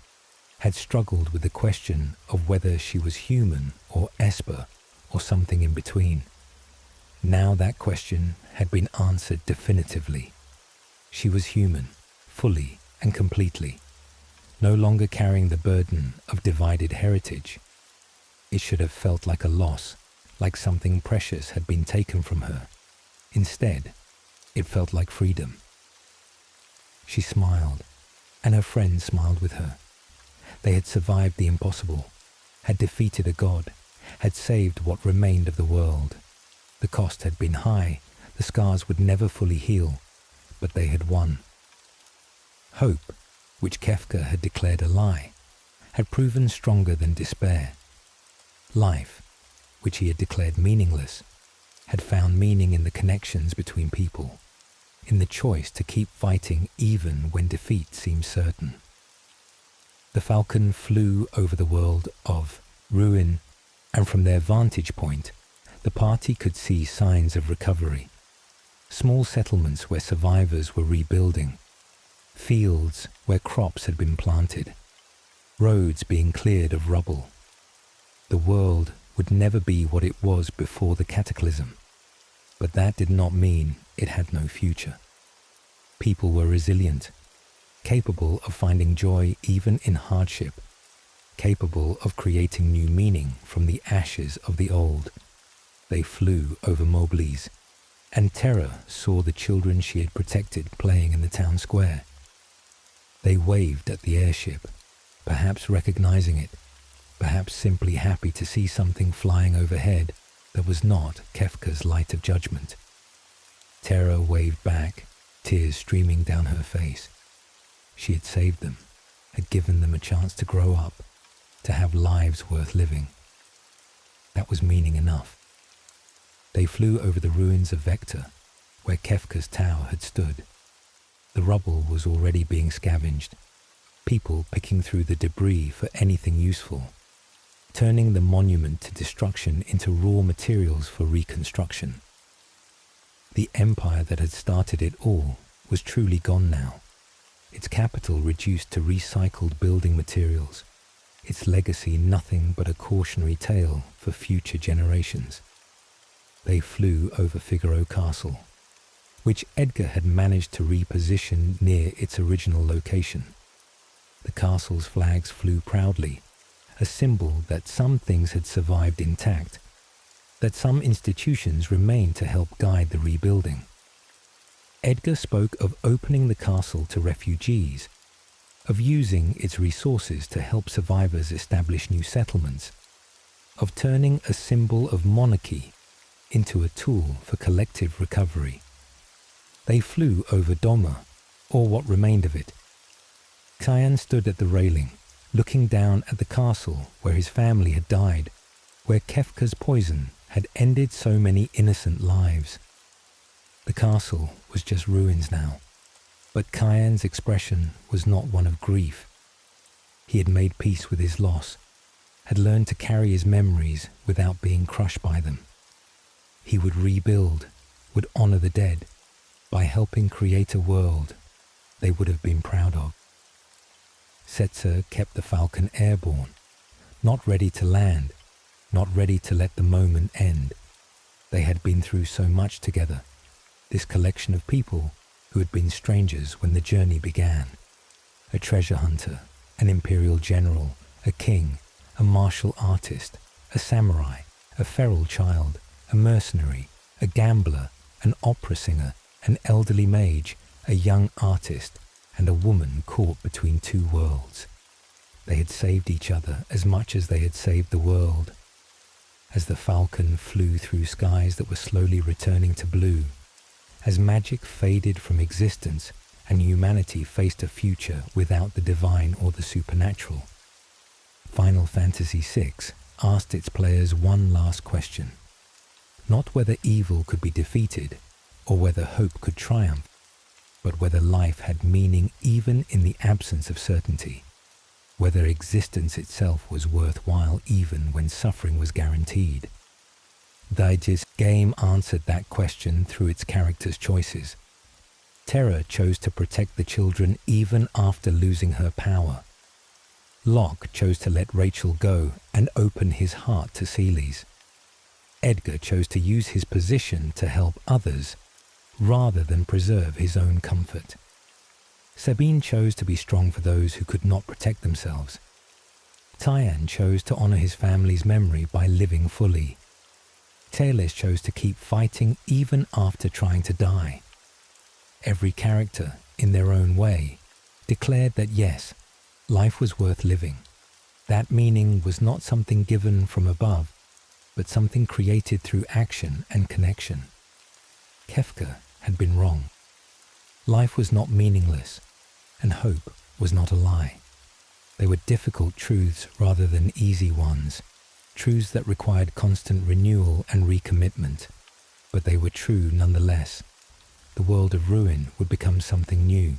had struggled with the question of whether she was human or Esper or something in between. Now that question had been answered definitively. She was human, fully and completely, no longer carrying the burden of divided heritage. It should have felt like a loss, like something precious had been taken from her. Instead, it felt like freedom. She smiled, and her friends smiled with her. They had survived the impossible, had defeated a god, had saved what remained of the world. The cost had been high, the scars would never fully heal, but they had won. Hope, which Kefka had declared a lie, had proven stronger than despair. Life, which he had declared meaningless, had found meaning in the connections between people, in the choice to keep fighting even when defeat seemed certain. The Falcon flew over the world of ruin, and from their vantage point, the party could see signs of recovery. Small settlements where survivors were rebuilding, fields where crops had been planted, roads being cleared of rubble. The world would never be what it was before the cataclysm, but that did not mean it had no future. People were resilient, capable of finding joy even in hardship, capable of creating new meaning from the ashes of the old. They flew over Moblis, and Terra saw the children she had protected playing in the town square. They waved at the airship, perhaps recognizing it, perhaps simply happy to see something flying overhead that was not Kefka's light of judgment. Terra waved back, tears streaming down her face. She had saved them, had given them a chance to grow up, to have lives worth living. That was meaning enough. They flew over the ruins of Vector, where Kefka's tower had stood. The rubble was already being scavenged, people picking through the debris for anything useful, turning the monument to destruction into raw materials for reconstruction. The empire that had started it all was truly gone now, its capital reduced to recycled building materials, its legacy nothing but a cautionary tale for future generations. They flew over Figaro Castle, which Edgar had managed to reposition near its original location. The castle's flags flew proudly, a symbol that some things had survived intact, that some institutions remained to help guide the rebuilding. Edgar spoke of opening the castle to refugees, of using its resources to help survivors establish new settlements, of turning a symbol of monarchy into a tool for collective recovery. They flew over Doma, or what remained of it. Cyan stood at the railing, looking down at the castle where his family had died, where Kefka's poison had ended so many innocent lives. The castle was just ruins now, but Cyan's expression was not one of grief. He had made peace with his loss, had learned to carry his memories without being crushed by them. He would rebuild, would honor the dead, by helping create a world they would have been proud of. Setzer kept the Falcon airborne, not ready to land, not ready to let the moment end. They had been through so much together, this collection of people who had been strangers when the journey began. A treasure hunter, an imperial general, a king, a martial artist, a samurai, a feral child, a mercenary, a gambler, an opera singer, an elderly mage, a young artist, and a woman caught between two worlds. They had saved each other as much as they had saved the world. As the falcon flew through skies that were slowly returning to blue, as magic faded from existence and humanity faced a future without the divine or the supernatural, Final Fantasy VI asked its players one last question. Not whether evil could be defeated or whether hope could triumph, but whether life had meaning even in the absence of certainty, whether existence itself was worthwhile even when suffering was guaranteed. Dige's game answered that question through its characters' choices. Terra chose to protect the children even after losing her power. Locke chose to let Rachel go and open his heart to Celes. Edgar chose to use his position to help others rather than preserve his own comfort. Sabine chose to be strong for those who could not protect themselves. Tyann chose to honor his family's memory by living fully. Celes chose to keep fighting even after trying to die. Every character, in their own way, declared that yes, life was worth living. That meaning was not something given from above, but something created through action and connection. Kefka had been wrong. Life was not meaningless, and hope was not a lie. They were difficult truths rather than easy ones, truths that required constant renewal and recommitment, but they were true nonetheless. The world of ruin would become something new,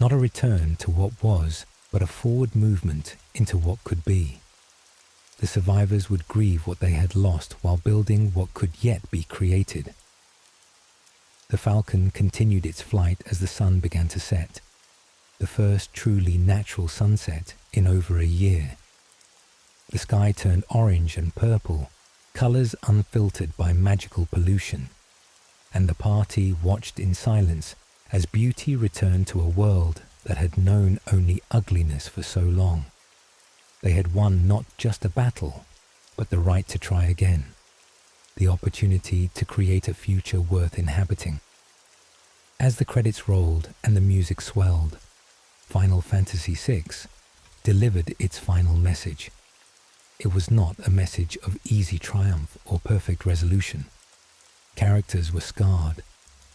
not a return to what was, but a forward movement into what could be. The survivors would grieve what they had lost while building what could yet be created. The falcon continued its flight as the sun began to set, the first truly natural sunset in over a year. The sky turned orange and purple, colors unfiltered by magical pollution, and the party watched in silence as beauty returned to a world that had known only ugliness for so long. They had won not just a battle, but the right to try again, the opportunity to create a future worth inhabiting. As the credits rolled and the music swelled, Final Fantasy VI delivered its final message. It was not a message of easy triumph or perfect resolution. Characters were scarred,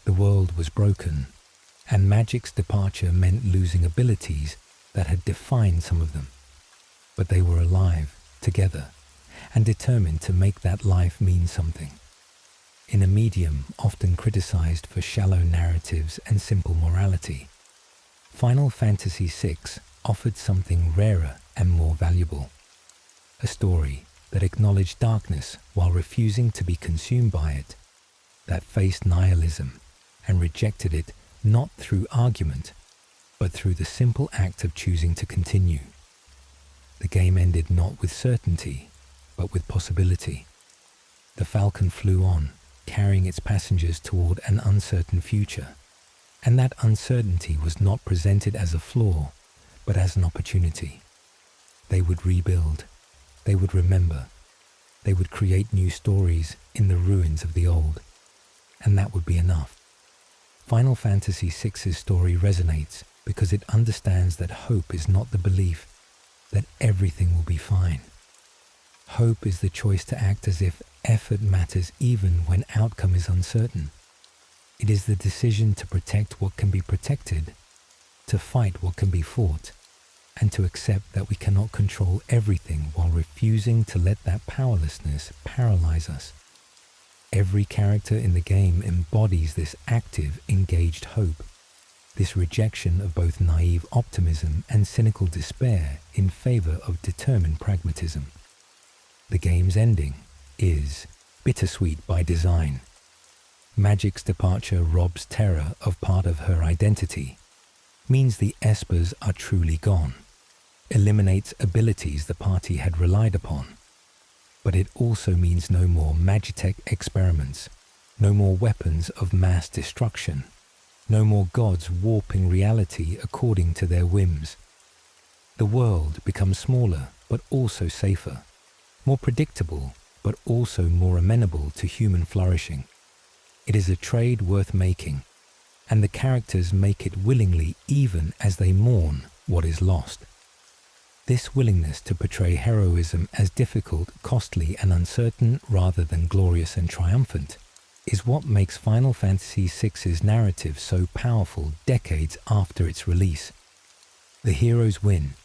the world was broken, and magic's departure meant losing abilities that had defined some of them. But they were alive, together, and determined to make that life mean something. In a medium often criticized for shallow narratives and simple morality, Final Fantasy VI offered something rarer and more valuable. A story that acknowledged darkness while refusing to be consumed by it, that faced nihilism and rejected it not through argument, but through the simple act of choosing to continue. The game ended not with certainty, but with possibility. The Falcon flew on, carrying its passengers toward an uncertain future, and that uncertainty was not presented as a flaw, but as an opportunity. They would rebuild, they would remember, they would create new stories in the ruins of the old, and that would be enough. Final Fantasy VI's story resonates because it understands that hope is not the belief that everything will be fine. Hope is the choice to act as if effort matters even when outcome is uncertain. It is the decision to protect what can be protected, to fight what can be fought, and to accept that we cannot control everything while refusing to let that powerlessness paralyze us. Every character in the game embodies this active, engaged hope, this rejection of both naive optimism and cynical despair in favor of determined pragmatism. The game's ending is bittersweet by design. Magic's departure robs Terra of part of her identity, means the Espers are truly gone, eliminates abilities the party had relied upon. But it also means no more Magitech experiments, no more weapons of mass destruction, no more gods warping reality according to their whims. The world becomes smaller, but also safer, more predictable, but also more amenable to human flourishing. It is a trade worth making, and the characters make it willingly even as they mourn what is lost. This willingness to portray heroism as difficult, costly, and uncertain rather than glorious and triumphant is what makes Final Fantasy VI's narrative so powerful decades after its release. The heroes win,